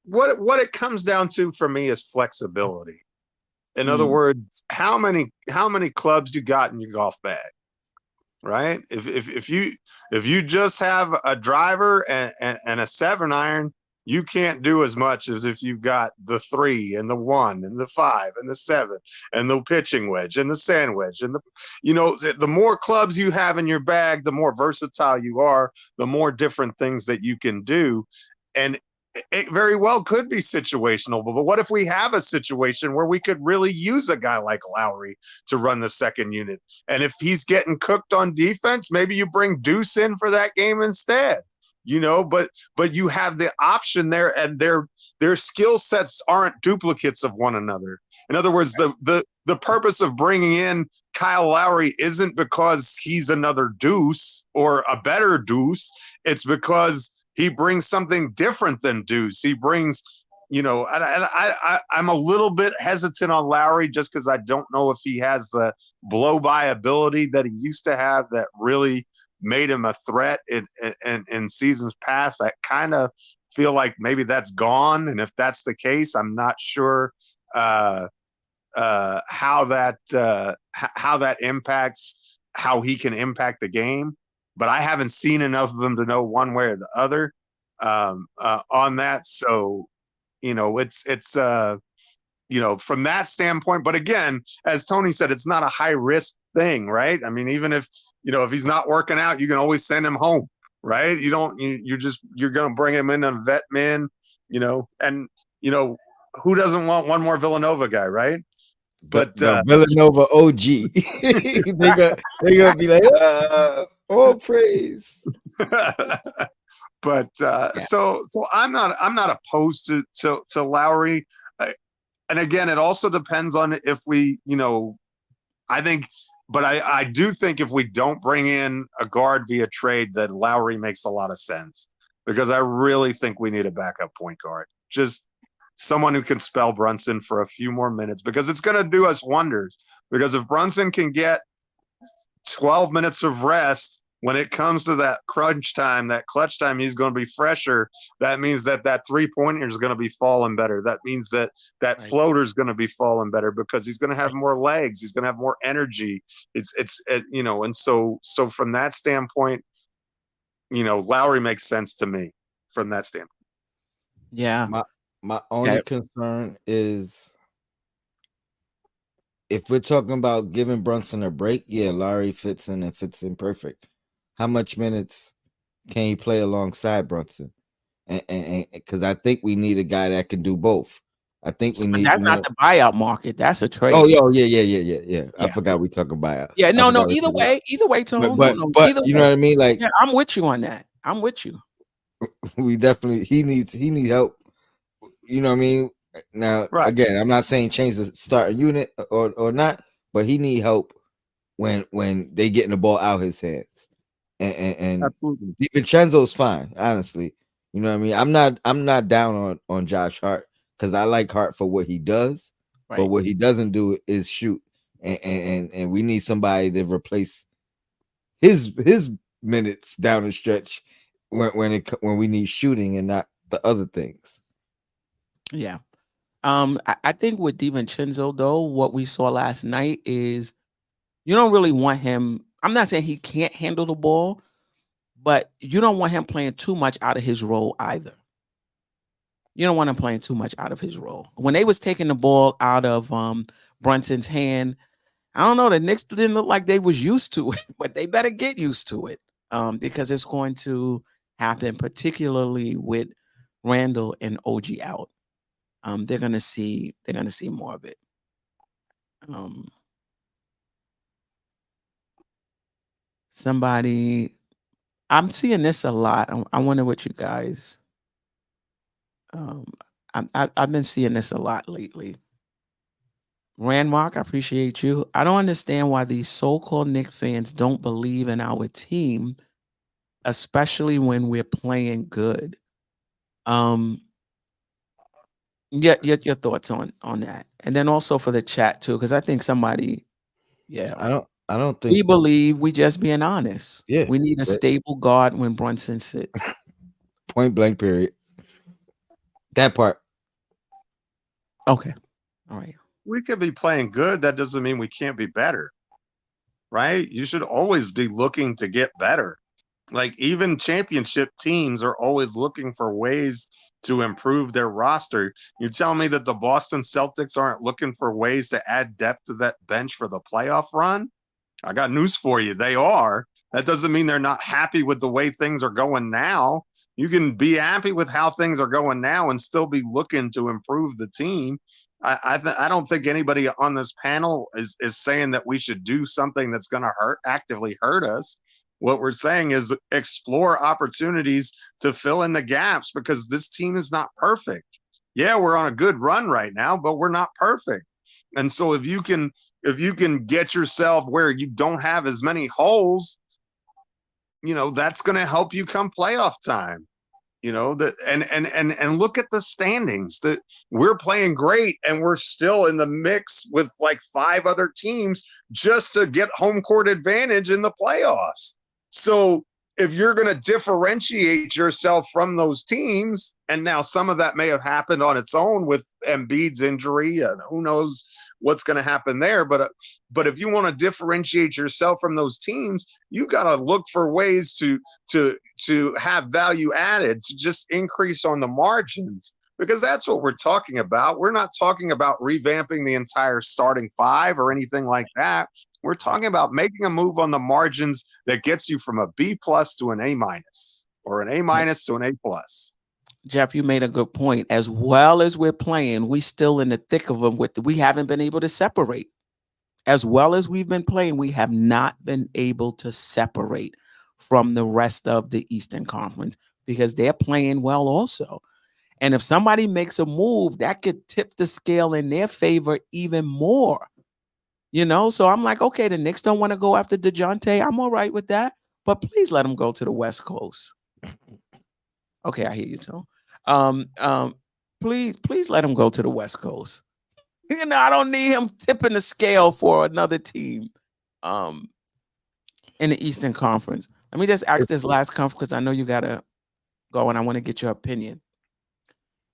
What it comes down to for me is flexibility. In other words, how many clubs you got in your golf bag, right? If you just have a driver and a 7-iron, you can't do as much as if you've got the 3 and the 1 and the 5 and the 7 and the pitching wedge and the sand wedge. And the more clubs you have in your bag, the more versatile you are, the more different things that you can do. And it very well could be situational, but what if we have a situation where we could really use a guy like Lowry to run the second unit? And if he's getting cooked on defense, maybe you bring Deuce in for that game instead. But you have the option there, and their skill sets aren't duplicates of one another. In other words, the purpose of bringing in Kyle Lowry isn't because he's another Deuce or a better Deuce. It's because he brings something different than Deuce. He brings, I'm a little bit hesitant on Lowry just because I don't know if he has the blow-by ability that he used to have that really made him a threat in seasons past. I kind of feel like maybe that's gone. And if that's the case, I'm not sure how that impacts how he can impact the game. But I haven't seen enough of him to know one way or the other on that. So, it's from that standpoint. But again, as Tony said, it's not a high risk thing, right? I mean, even if he's not working out, you can always send him home, right? You're going to bring him in on vet min, and who doesn't want one more Villanova guy, right? But the Villanova OG, they gonna be like, all praise. But so I'm not opposed to Lowry, and again, it also depends on if we, I think, but I do think if we don't bring in a guard via trade, that Lowry makes a lot of sense, because I really think we need a backup point guard, just someone who can spell Brunson for a few more minutes, because it's going to do us wonders. Because if Brunson can get 12 minutes of rest, when it comes to that crunch time, that clutch time, he's going to be fresher. That means that three-pointer is going to be falling better. That means that floater is going to be falling better, because he's going to have more legs. He's going to have more energy. And so from that standpoint, Lowry makes sense to me from that standpoint. Yeah. My only concern is, if we're talking about giving Brunson a break, Lowry fits in perfect. How much minutes can he play alongside Brunson? And because I think we need a guy that can do both. I think we need. That's not the buyout market. That's a trade. Oh, yeah. I forgot we talking buyout. Yeah, no. Either way, Tom. But you know what I mean? Like, yeah, I'm with you on that. I'm with you. We definitely he needs help. You know what I mean? Now, again, I'm not saying change the starting unit or not, but he need help when they getting the ball out his hands. And absolutely, DiVincenzo's fine, honestly. You know what I mean? I'm not down on Josh Hart, because I like Hart for what he does, but what he doesn't do is shoot. And we need somebody to replace his minutes down the stretch when we need shooting and not the other things. Yeah. I think with DiVincenzo, though, what we saw last night is you don't really want him. I'm not saying he can't handle the ball, but you don't want him playing too much out of his role either. You don't want him playing too much out of his role. When they was taking the ball out of Brunson's hand, I don't know, the Knicks didn't look like they was used to it, but they better get used to it, because it's going to happen, particularly with Randle and OG out, they're gonna see more of it. Um, somebody, I'm seeing this a lot. I wonder what you guys. Um, I've been seeing this a lot lately. Randmark, I appreciate you. I don't understand why these so-called Knicks fans don't believe in our team, especially when we're playing good. Um, your thoughts on that, and then also for the chat too, because I think somebody, yeah, I don't we think. believe we just being honest. Yeah, We need a that- stable guard when Brunson sits. point blank. Period. That part. Okay, all right. We could be playing good. That doesn't mean we can't be better, right? You should always be looking to get better. Like even championship teams are always looking for ways to improve their roster. You tell me that the Boston Celtics aren't looking for ways to add depth to that bench for the playoff run? I got news for you. They are. That doesn't mean they're not happy with the way things are going now. You can be happy with how things are going now and still be looking to improve the team. I don't think anybody on this panel is saying that we should do something that's going to actively hurt us. What we're saying is explore opportunities to fill in the gaps because this team is not perfect. Yeah, we're on a good run right now, but we're not perfect. And so if you can get yourself where you don't have as many holes, that's going to help you come playoff time. That and look at the standings. That we're playing great and we're still in the mix with like 5 other teams just to get home court advantage in the playoffs. So if you're going to differentiate yourself from those teams, and now some of that may have happened on its own with Embiid's injury, and who knows what's going to happen there. But if you want to differentiate yourself from those teams, you got to look for ways to have value added, to just increase on the margins, because that's what we're talking about. We're not talking about revamping the entire starting 5 or anything like that. We're talking about making a move on the margins that gets you from a B+ to an A- or an A- to an A+. Jeff, you made a good point. As well as we're playing, we still in the thick of them. We haven't been able to separate. As well as we've been playing, we have not been able to separate from the rest of the Eastern Conference because they're playing well also. And if somebody makes a move, that could tip the scale in their favor even more. So I'm like, okay, the Knicks don't want to go after DeJounte. I'm all right with that. But please let him go to the West Coast. Okay, I hear you, Tom. Um, um, please let him go to the West Coast. I don't need him tipping the scale for another team in the Eastern Conference. Let me just ask this last conference because I know you gotta go and I want to get your opinion.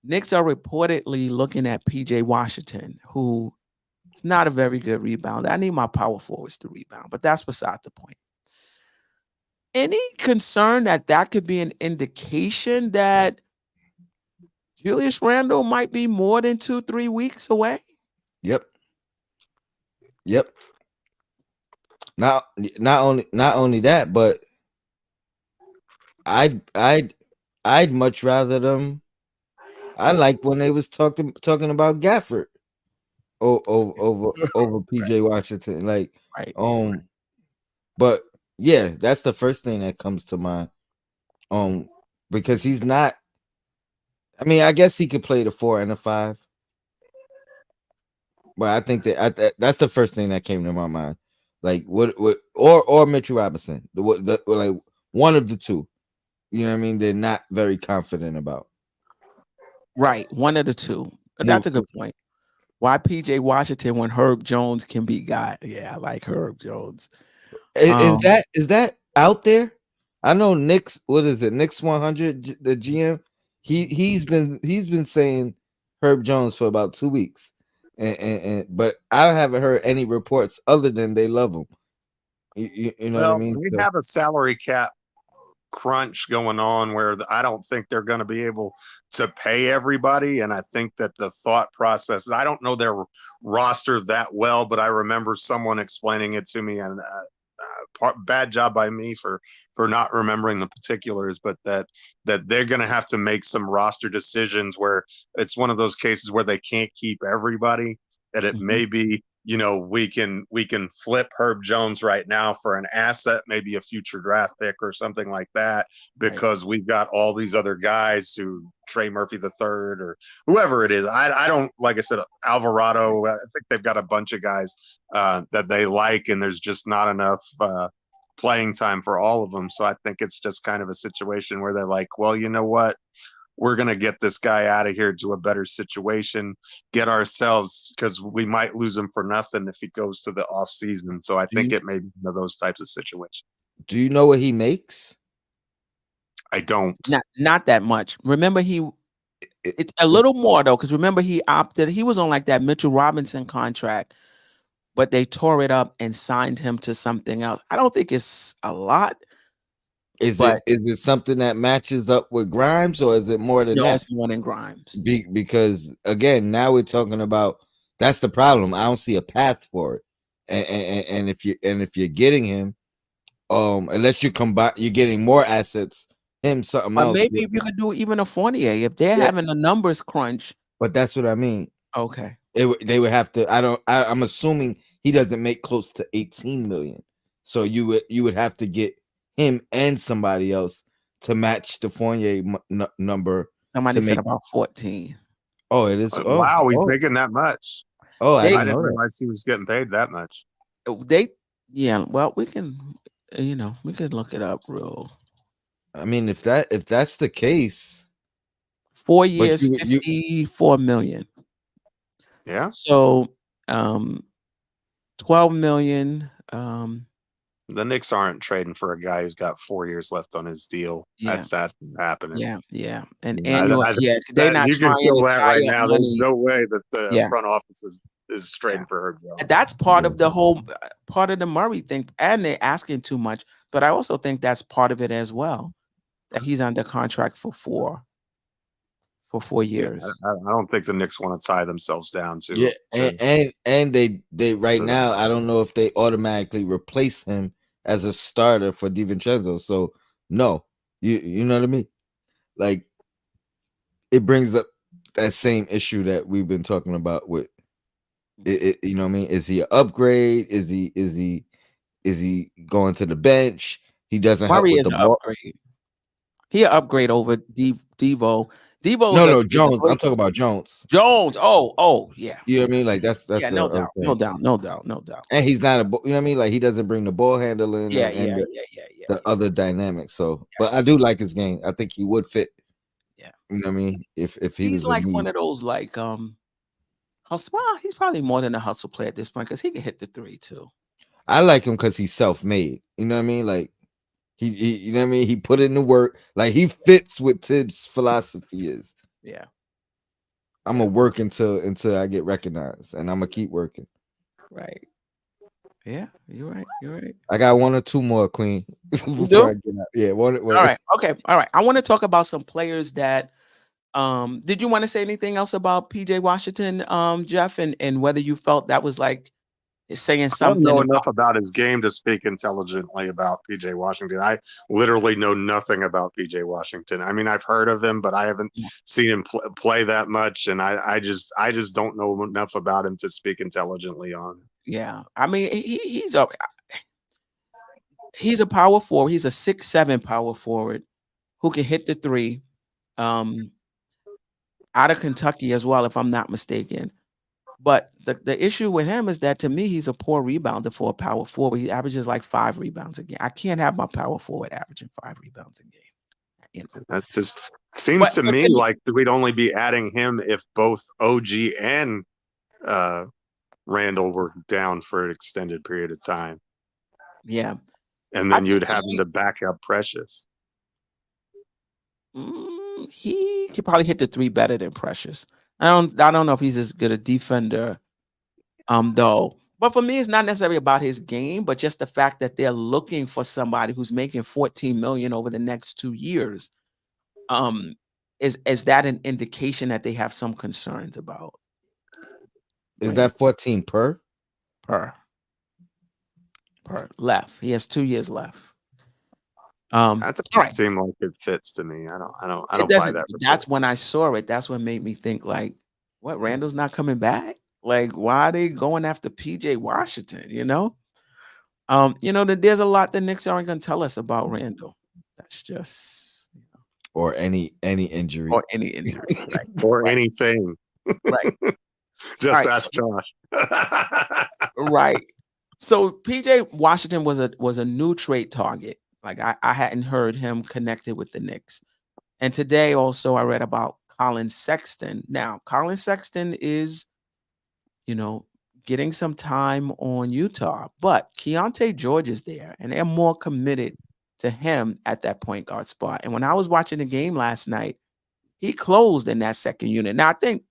Knicks are reportedly looking at PJ Washington, who is not a very good rebounder. I need my power forwards to rebound, but that's beside the point. Any concern that could be an indication that Julius Randle might be more than 2-3 weeks away? Yep. Not only that, but I'd much rather them. I like when they was talking about Gafford over PJ Washington. Like, Right. but yeah, that's the first thing that comes to mind. Because he's not. I mean, I guess he could play the 4 and the 5, but I think that's the first thing that came to my mind. Like, what or Mitchell Robinson, like one of the two. You know what I mean? They're not very confident about. Right. One of the two. But Who that's a good point. Why PJ Washington when Herb Jones can be God? Yeah, I like Herb Jones. is that out there? I know Knicks. What is it? Knicks 100. The GM. He's been saying Herb Jones for about 2 weeks, but I haven't heard any reports other than they love him. You know what I Well, mean? we So, have a salary cap crunch going on where I don't think they're going to be able to pay everybody. And I think that the thought process, I don't know their roster that well, but I remember someone explaining it to me, and bad job by me for not remembering the particulars, but that they're going to have to make some roster decisions where it's one of those cases where they can't keep everybody, and it may be, we can flip Herb Jones right now for an asset, maybe a future draft pick or something like that, because we've got all these other guys who Trey Murphy the third or whoever it is. I don't, like I said, Alvarado. I think they've got a bunch of guys that they like, and there's just not enough playing time for all of them. So I think it's just kind of a situation where they're like, well, you know what? We're going to get this guy out of here to a better situation, get ourselves, because we might lose him for nothing if he goes to the off season. So I think it may be one of those types of situations. Do you know what he makes? I don't. Not that much. Remember, it's a little more though, because remember he was on like that Mitchell Robinson contract, but they tore it up and signed him to something else. I don't think it's a lot. Is it something that matches up with Grimes, or is it more than that? No, it's more than Grimes. Because again, now we're talking about, that's the problem. I don't see a path for it. And if you're getting him, unless you're getting more assets, something else. Maybe if you could do even a Fournier if they're having a numbers crunch. But that's what I mean. Okay. They would have to. I'm assuming he doesn't make close to 18 million. So you would have to get him and somebody else to match the Fournier number. Somebody said about 14. Oh, it is. Wow, he's making that much. Oh, I didn't realize he was getting paid that much. Well, we can, we could look it up real. I mean, if that's the case, 4 years, 54 million. Yeah. So, 12 million. The Knicks aren't trading for a guy who's got 4 years left on his deal. Yeah. That's happening. Yeah. And annual, they're not you can trying feel to that tie right up now. money. There's no way that the front office is trading for Herb Jones. That's part of the whole part of the Murray thing, and they're asking too much. But I also think that's part of it as well, that he's under contract for 4 years. Yeah, I don't think the Knicks want to tie themselves down to. And they right now, I don't know if they automatically replace him as a starter for DiVincenzo. So no, you know what I mean? Like, it brings up that same issue that we've been talking about with it, you know what I mean? Is he an upgrade? Is he going to the bench? He doesn't Murray help with is the an ball. upgrade. He an upgrade over Devo. No, Jones. I'm talking about Jones. Oh, yeah. You know what I mean? Like that's no doubt. And he's not you know what I mean? Like, he doesn't bring the ball handling Yeah. the other dynamics. So, Yes. but I do like his game. I think he would fit. Yeah. You know what I mean? If he he's was like one of those hustle. Well, he's probably more than a hustle player at this point because he can hit the 3 too. I like him because he's self-made. You know what I mean? Like, he you know what I mean? He put in the work. Like, he fits what Tibbs' philosophy is. Yeah. I'm gonna work until I get recognized, and I'm gonna keep working. Right. Yeah, you're right. I got 1 or 2 more, Queen. You do? Yeah, one. All right. Okay. All right. I want to talk about some players that. Did you want to say anything else about PJ Washington, Jeff, and whether you felt that was like saying something? I don't know enough about his game to speak intelligently about PJ Washington. I literally know nothing about PJ Washington. I mean, I've heard of him, but I haven't seen him play that much, and I just don't know enough about him to speak intelligently on. Yeah, I mean, he's a power forward. He's a 6'7" power forward who can hit the 3. Out of Kentucky as well, if I'm not mistaken. But the issue with him is that, to me, he's a poor rebounder for a power forward. He averages like 5 rebounds a game. I can't have my power forward averaging 5 rebounds a game. That just seems to me like we'd only be adding him if both OG and Randle were down for an extended period of time. Yeah. And then you'd have him to back up Precious. He could probably hit the 3 better than Precious. I don't know if he's as good a defender, though. But for me, it's not necessarily about his game, but just the fact that they're looking for somebody who's making $14 million over the next 2 years. Is that an indication that they have some concerns about? Is that 14 per? Per. left. He has 2 years left. That All doesn't right. seem like it fits to me. I It don't buy doesn't. that report. That's when I saw it. That's what made me think like, what? Randall's not coming back? Like, why are they going after PJ Washington? There's a lot the Knicks aren't going to tell us about Randall. That's just or any injury. or any injury. Right. Or Right. anything. Right. All Just right. ask Josh. Right. So PJ Washington was a new trade target. Like I hadn't heard him connected with the Knicks. And today also I read about Colin Sexton. Now, Colin Sexton is, getting some time on Utah, but Keontae George is there and they're more committed to him at that point guard spot. And when I was watching the game last night, he closed in that second unit. Now, I think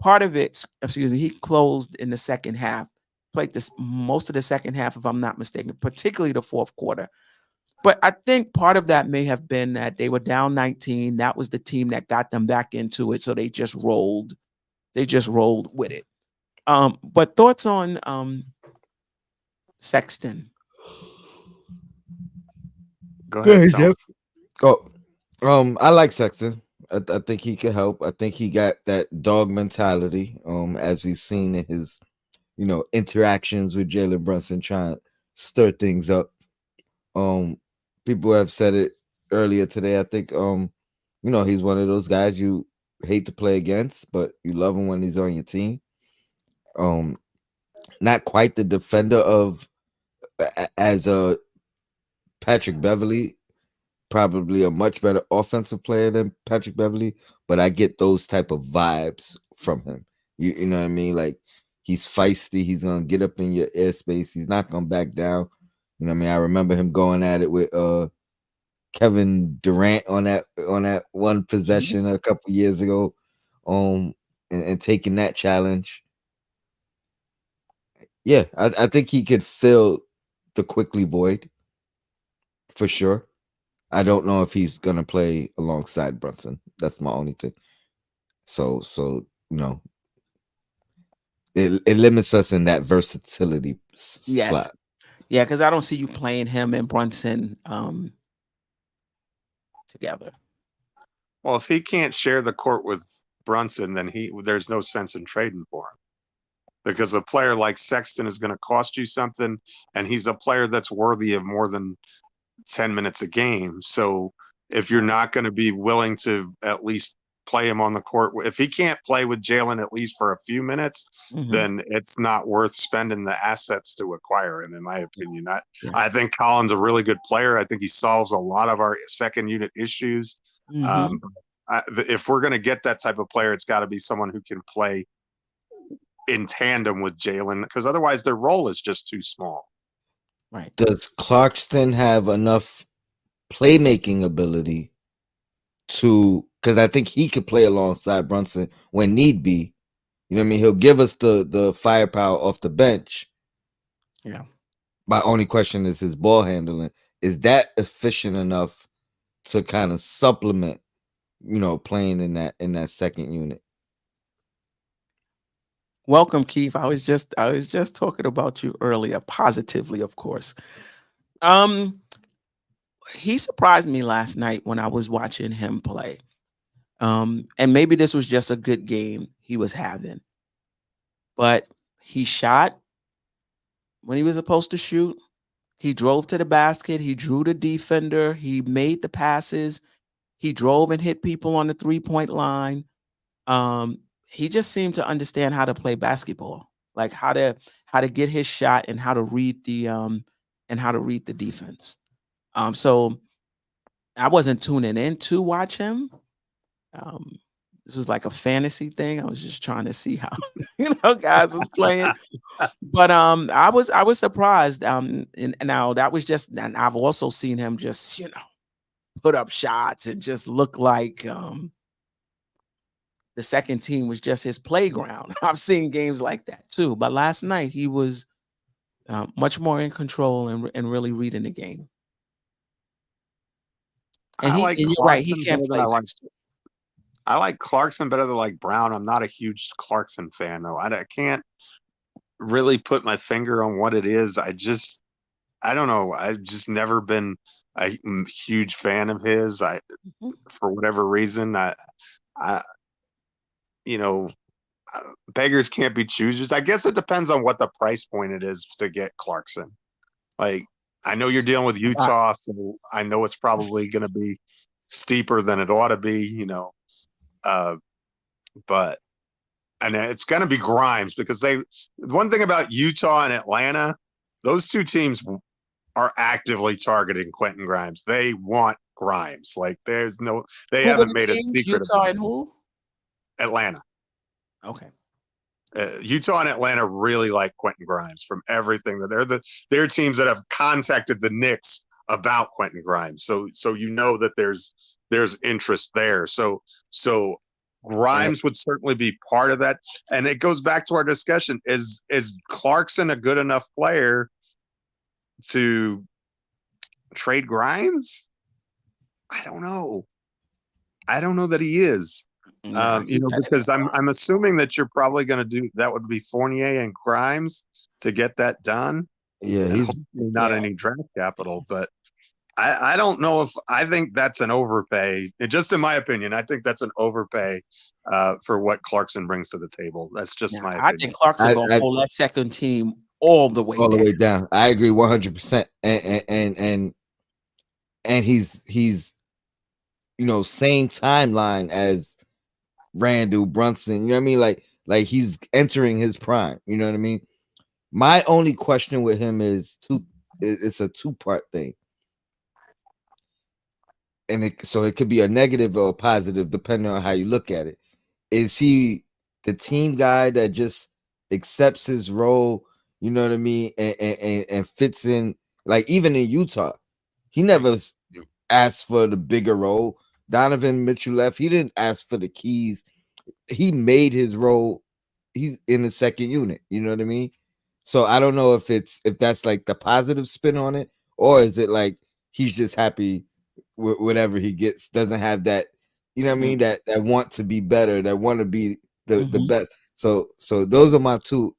part of it, he closed in the second half, played this most of the second half, if I'm not mistaken, particularly the fourth quarter. But I think part of that may have been that they were down 19. That was the team that got them back into it. So they just rolled. They just rolled with it. But thoughts on Sexton? Go ahead, Tony. Oh, I like Sexton. I think he can help. I think he got that dog mentality. As we've seen in his, interactions with Jalen Brunson, trying to stir things up. People have said it earlier today. I think, he's one of those guys you hate to play against, but you love him when he's on your team. Not quite the defender of as a Patrick Beverly, probably a much better offensive player than Patrick Beverly, but I get those type of vibes from him. You know what I mean? Like he's feisty, he's gonna get up in your airspace, he's not gonna back down. You know what I mean? I remember him going at it with Kevin Durant on that one possession a couple years ago, and taking that challenge. Yeah, I think he could fill the quickly void for sure. I don't know if he's gonna play alongside Brunson. That's my only thing. So it limits us in that versatility Yes. slot. Yeah, because I don't see you playing him and Brunson together. Well, if he can't share the court with Brunson, then there's no sense in trading for him. Because a player like Sexton is going to cost you something, and he's a player that's worthy of more than 10 minutes a game. So if you're not going to be willing to at least play him on the court, if he can't play with Jalen at least for a few minutes, then it's not worth spending the assets to acquire him, in my opinion. I think Colin's a really good player. I think he solves a lot of our second unit issues. If we're going to get that type of player, it's got to be someone who can play in tandem with Jalen, because otherwise their role is just too small. Right. Does Clarkson have enough playmaking ability because I think he could play alongside Brunson when need be. You know what I mean? He'll give us the firepower off the bench. Yeah. My only question is his ball handling. Is that efficient enough to kind of supplement, playing in that second unit? Welcome, Keith. I was just talking about you earlier, positively, of course. He surprised me last night when I was watching him play. And maybe this was just a good game he was having. But he shot when he was supposed to shoot. He drove to the basket. He drew the defender. He made the passes. He drove and hit people on the 3-point line. He just seemed to understand how to play basketball, like how to get his shot and how to read the defense. So I wasn't tuning in to watch him. This was like a fantasy thing. I was just trying to see how guys was playing. But I was surprised. And now that was just, and I've also seen him just put up shots and just look like the second team was just his playground. I've seen games like that too. But last night he was much more in control and really reading the game. And I like you're right, he Clarkson can't better than play I like. next to him. I like Clarkson better than like Brown. I'm not a huge Clarkson fan though. I can't really put my finger on what it is. I don't know. I've just never been a huge fan of his. Mhm. For whatever reason, I you know, beggars can't be choosers. I guess it depends on what the price point it is to get Clarkson. Like, I know you're dealing with Uh, Utah, so I know it's probably going to be steeper than it ought to be, uh, but and it's going to be Grimes because one thing about Utah and Atlanta, those two teams are actively targeting Quentin Grimes. They want Grimes. Like, they Who were haven't the made a teams? secret Utah about and who? Atlanta. Okay. Utah and Atlanta really like Quentin Grimes from everything that they're teams that have contacted the Knicks about Quentin Grimes. So that there's interest there. So And, Grimes would certainly be part of that. And it goes back to our discussion. Is Clarkson a good enough player to trade Grimes? I don't know. I don't know that he is. Nah, he better than Because I'm assuming that you're probably going to do that would be Fournier and Grimes to get that done, yeah, and he's hopefully not yeah. any draft capital. But I don't know if I think that's an overpay. Just in my opinion, I think that's an overpay for what Clarkson brings to the table. That's just Nah, my I opinion. think Clarkson I, gonna I pull that second team all the way all the down. way down. I agree 100%. And he's same timeline as Randall Brunson. You know what I mean? Like he's entering his prime. You know what I mean? My only question with him is it's a two-part thing. And it could be a negative or a positive depending on how you look at it. Is he the team guy that just accepts his role, you know what I mean, and fits in? Like, even in Utah, he never asked for the bigger role. Donovan Mitchell left, he didn't ask for the keys. He made his role. He's in the second unit, you know what I mean? So I don't know if that's like the positive spin on it, or is it like he's just happy with whatever he gets, doesn't have that, you know what I mean, that want to be better, that want to be the Mhm. best. So those are my two.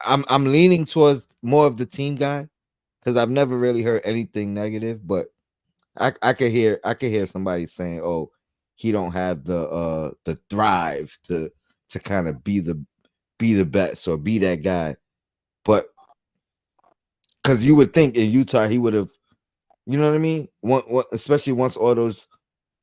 I'm leaning towards more of the team guy because I've never really heard anything negative, but I could hear somebody saying, "Oh, he don't have the drive to kind of be the best or be that guy." But because you would think in Utah he would have, you know what I mean? Especially once all those,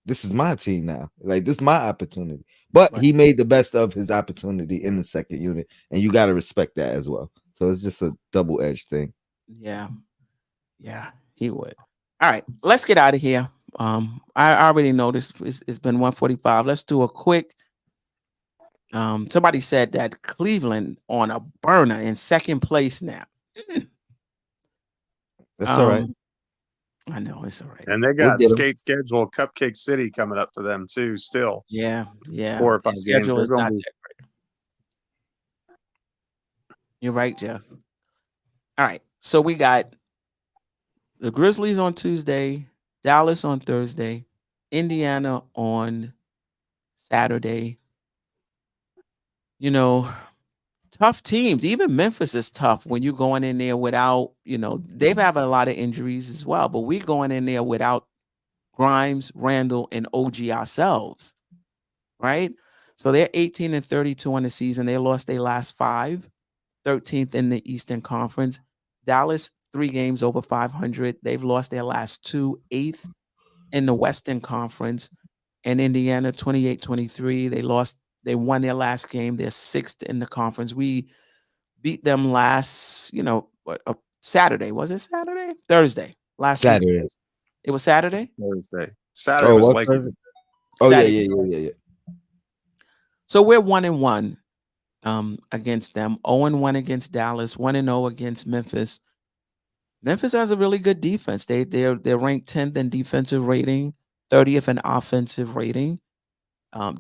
this is my team now. Like, this is my opportunity. But Right. he made the best of his opportunity in the second unit, and you got to respect that as well. So it's just a double-edged thing. Yeah. Yeah, he would. All right, let's get out of here. I already noticed it's been 1:45. Let's do a quick. Somebody said that Cleveland on a burner in second place now. That's all right. Um, I know it's all right. And they We'll got get him. skate schedule Cupcake City coming up for them too. Still Yeah, yeah. 4 or Their 5 games. schedule They're is going not to be. that great. You're right, Jeff. All right, so we got the Grizzlies on Tuesday, Dallas on Thursday, Indiana on Saturday. You know, tough teams. Even Memphis is tough when you're going in there without, they've had a lot of injuries as well, but we're going in there without Grimes, Randall, and OG ourselves, right? So they're 18-32 on the season. They lost their last 5, 13th in the Eastern Conference. Dallas, 3 games over 500. They've lost their last 2, 8th in the Western Conference. And Indiana, 28-23. They won their last game. They're 6th in the conference. We beat them last, Saturday. Was it Saturday? Thursday. Last week. Saturday. It was Saturday? Thursday. Saturday Oh, was what? Lakers. Oh, yeah, Saturday. yeah. So we're 1-1 against them. 0-1 against Dallas. 1-0 against Memphis. Memphis has a really good defense. They're ranked 10th in defensive rating, 30th in offensive rating.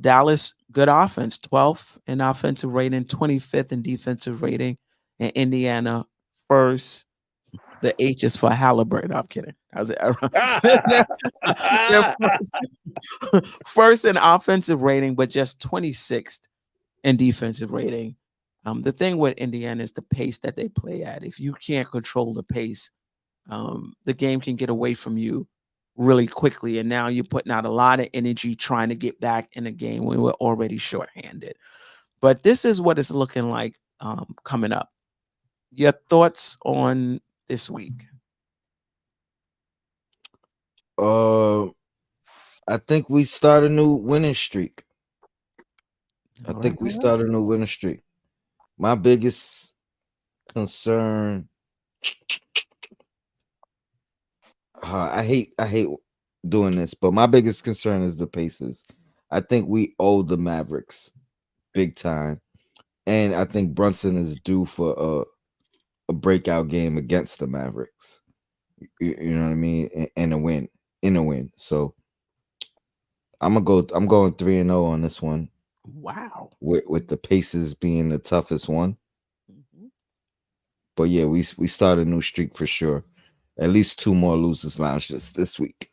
Dallas, good offense, 12th in offensive rating, 25th in defensive rating. And Indiana, first. The H is for Halliburton. I'm kidding. How's it? They're first in offensive rating, but just 26th in defensive rating. The thing with Indiana is the pace that they play at. If you can't control the pace, the game can get away from you really quickly. And now you're putting out a lot of energy trying to get back in a game when we're already shorthanded. But this is what it's looking like coming up. Your thoughts on this week? I think we start a new winning streak. I All think right, we all right. start a new winning streak. My biggest concern. I hate doing this, but my biggest concern is the Pacers. I think we owe the Mavericks big time, and I think Brunson is due for a breakout game against the Mavericks. You know what I mean, and a win, in a win. So I'm going 3-0 on this one, Wow. with the Pacers being the toughest one. Mhm. But yeah, we start a new streak for sure. At least 2 more losers lounges this week.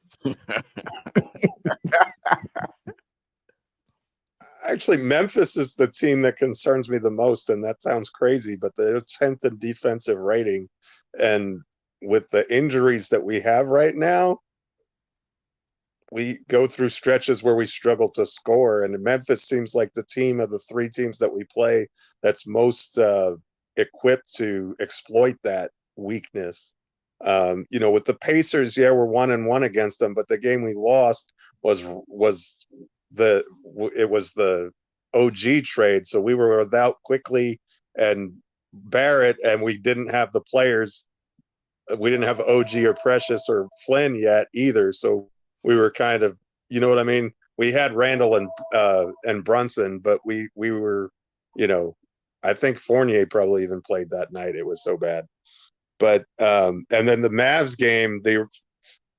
Actually, Memphis is the team that concerns me the most, and that sounds crazy, but they're 10th in defensive rating, and with the injuries that we have right now, we go through stretches where we struggle to score. And Memphis seems like the team of the 3 teams that we play that's most equipped to exploit that weakness. With the Pacers, yeah, we're 1-1 against them, but the game we lost was the it was the OG trade. So we were without Quickly and Barrett, and we didn't have the players. We didn't have OG or Precious or Flynn yet either. So we were kind of, you know what I mean? We had Randall and Brunson, but we were, I think Fournier probably even played that night. It was so bad. But and then the Mavs game,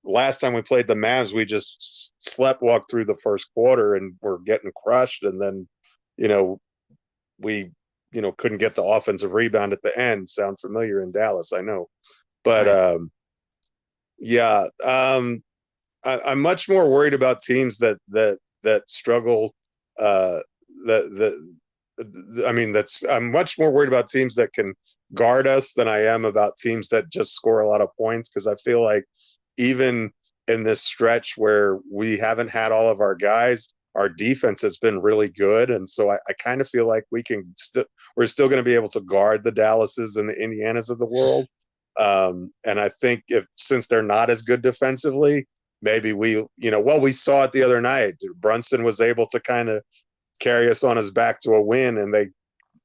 last time we played the Mavs, we just walked through the first quarter and were getting crushed, and then, we couldn't get the offensive rebound at the end. Sound familiar in Dallas, I know. But Right. yeah, I'm much more worried about teams that struggle. Uh, I'm much more worried about teams that can guard us than I am about teams that just score a lot of points. Because I feel like even in this stretch where we haven't had all of our guys, our defense has been really good, and so I kind of feel like we're still going to be able to guard the Dallases and the Indianas of the world. And I think since they're not as good defensively, maybe we saw it the other night. Brunson was able to kind of carry us on his back to a win, and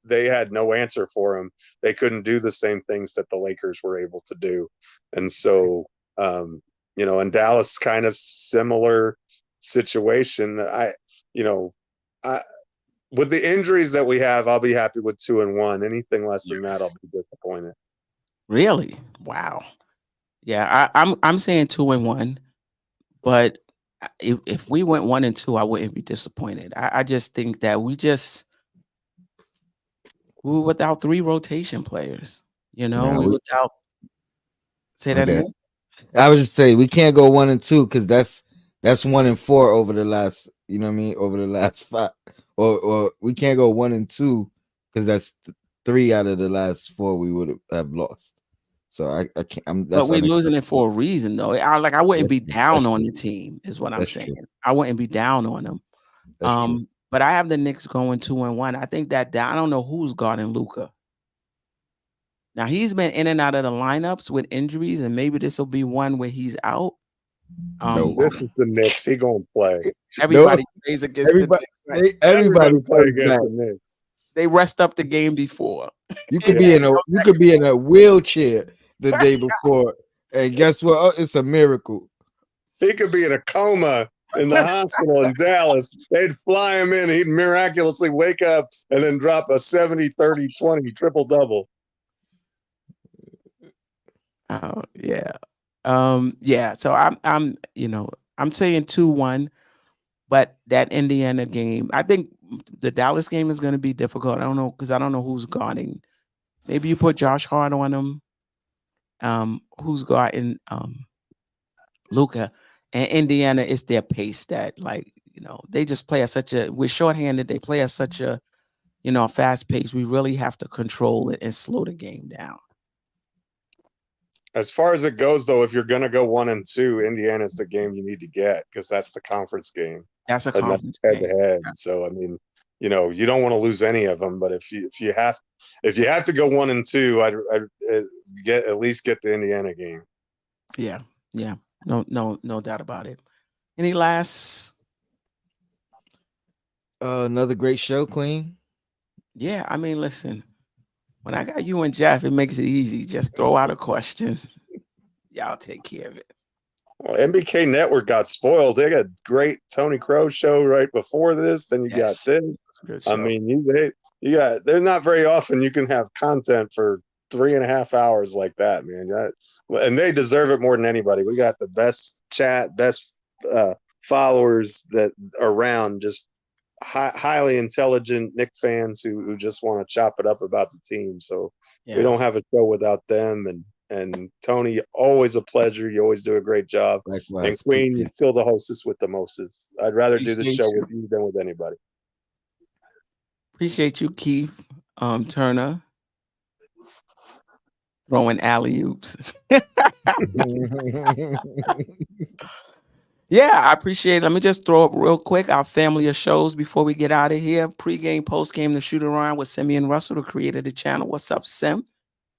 they had no answer for him. They couldn't do the same things that the Lakers were able to do. And so, and Dallas kind of similar situation. With the injuries that we have, I'll be happy with 2-1. Anything less than that, I'll be disappointed. Really? Wow. Yeah, I'm saying 2-1, but if we went 1-2, I wouldn't be disappointed. I just think that we were without 3 rotation players. Nah, We without. Say that okay. again. I was just saying we can't go 1-2 because that's 1-4 over the last. You know what I mean? Over the last 5, or we can't go 1-2 because that's 3 out of the last 4 we would have lost. So I can't. But That's we're losing unacceptable. it for a reason, though. I wouldn't That's be true. down That's on true. the team, is what I'm That's true. saying. I wouldn't be down on them. That's true. But I have the Knicks going 2-1. I think that I don't know who's guarding Luka. Now he's been in and out of the lineups with injuries, and maybe this will be one where he's out. No, This is the Knicks. He gonna play. no. Everybody plays against the Everybody, Knicks, right? everybody Everybody play comes against back. the Knicks. They rest up the game before. You could Yeah. be in a wheelchair the day before, and guess what? Oh, it's a miracle. He could be in a coma in the hospital in Dallas. They'd fly him in. He'd miraculously wake up and then drop a 70, 30, 20 triple double. Oh yeah. Yeah. So I'm saying 2-1, but that Indiana game, I think the Dallas game is going to be difficult. I don't know because I don't know who's guarding. Maybe you put Josh Hart on him. Who's guarding Luka, and Indiana is their pace that they just play at such a. We're shorthanded. They play at such a fast pace. We really have to control it and slow the game down. As far as it goes, though, if you're going to go 1-2, Indiana's the game you need to get because that's the conference game. That's a And that's conference head game. to head. Yeah. So I mean, you don't want to lose any of them. But if you have to go 1-2, I'd at least get the Indiana game. Yeah. No doubt about it. Any last? Another great show, Queen. Yeah, I mean, listen. When I got you and Jeff, it makes it easy. Just throw out a question. Y'all take care of it. Well, MBK Network got spoiled. They got great Tony Crow show right before this. Then you got Yes. this. It's a good show. I mean, you got. There's not very often you can have content for 3.5 hours like that, man. And they deserve it more than anybody. We got the best chat, best followers that are around. Just highly intelligent Knick fans who just want to chop it up about the team. So we don't have a show without them. And Tony, always a pleasure. You always do a great job. Likewise. And Queen, you're still the hostess with the mostest. I'd rather do the Appreciate show you. with you than with anybody. Appreciate you, Keith Turner. Throwing alley-oops. Yeah, I appreciate it. Let me just throw up real quick our family of shows before we get out of here. Pre-game, post-game, the shoot around with Simeon Russell, the creator of the channel. What's up, Sim?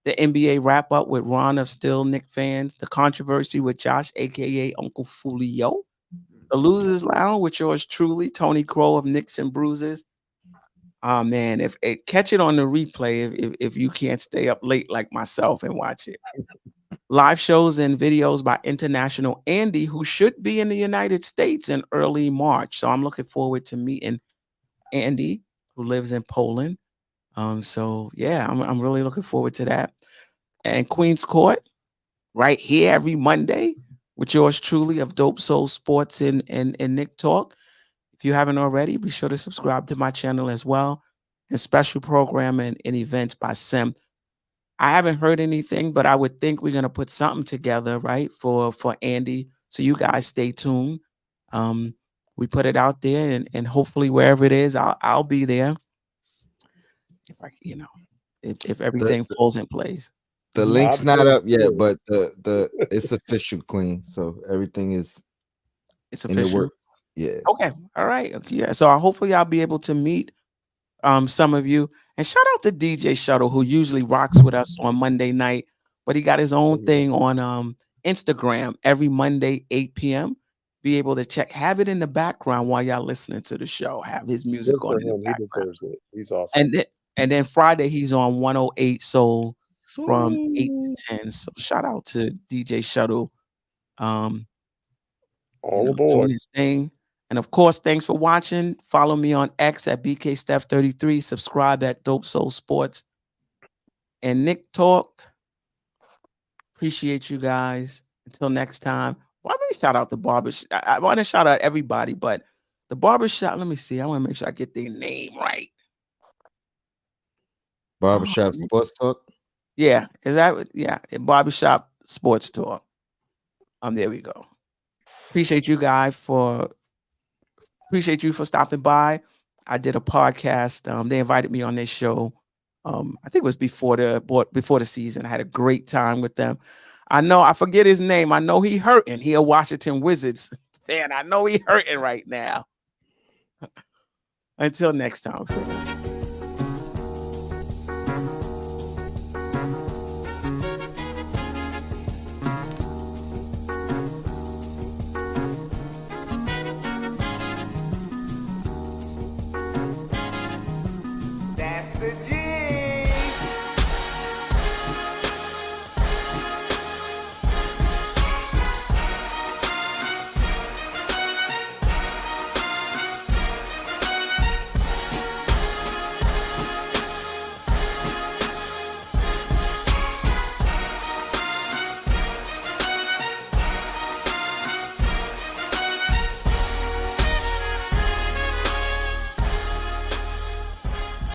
The NBA wrap-up with Ron of Still Knick Fans. The controversy with Josh, a.k.a. Uncle Fulio. The Losers Lounge with yours truly, Tony Crow of Knicks and Bruises. Oh, man, catch it on the replay if you can't stay up late like myself and watch it. Live shows and videos by International Andy, who should be in the United States in early March. So I'm looking forward to meeting Andy, who lives in Poland. So yeah, I'm really looking forward to that. And Queen's Court, right here every Monday with yours truly of Dope Soul Sports and Knick Talk. If you haven't already, be sure to subscribe to my channel as well. And special programming and events by Sim. I haven't heard anything, but I would think we're gonna put something together, right, for Andy. So you guys stay tuned. We put it out there, and hopefully wherever it is, I'll be there. If everything falls in place. The link's not up yet, but the it's official, Queen. So everything is it's in the official. work. Yeah. Okay. All right. Okay. Yeah. So hopefully I'll be able to meet some of you. And shout out to DJ Shuttle, who usually rocks with us on Monday night, but he got his own thing on Instagram every Monday, 8 p.m. Be able to have it in the background while y'all listening to the show. Have his music on in the background. He deserves it. He's awesome. And then Friday he's on 108 Soul from 8 to 10. So shout out to DJ Shuttle. All aboard. Doing his thing. And of course, thanks for watching. Follow me on X at BKSteph33. Subscribe at Dope Soul Sports and Knick Talk. Appreciate you guys. Until next time. Why don't we shout out the barbershop? I want to shout out everybody, but the barbershop, let me see. I want to make sure I get their name right. Barbershop Sports Talk? Yeah. Is that Barbershop Sports Talk. There we go. Appreciate you for stopping by. I did a podcast. They invited me on their show. I think it was before the season. I had a great time with them. I forget his name. I know he hurting. He a Washington Wizards fan. I know he hurting right now. Until next time.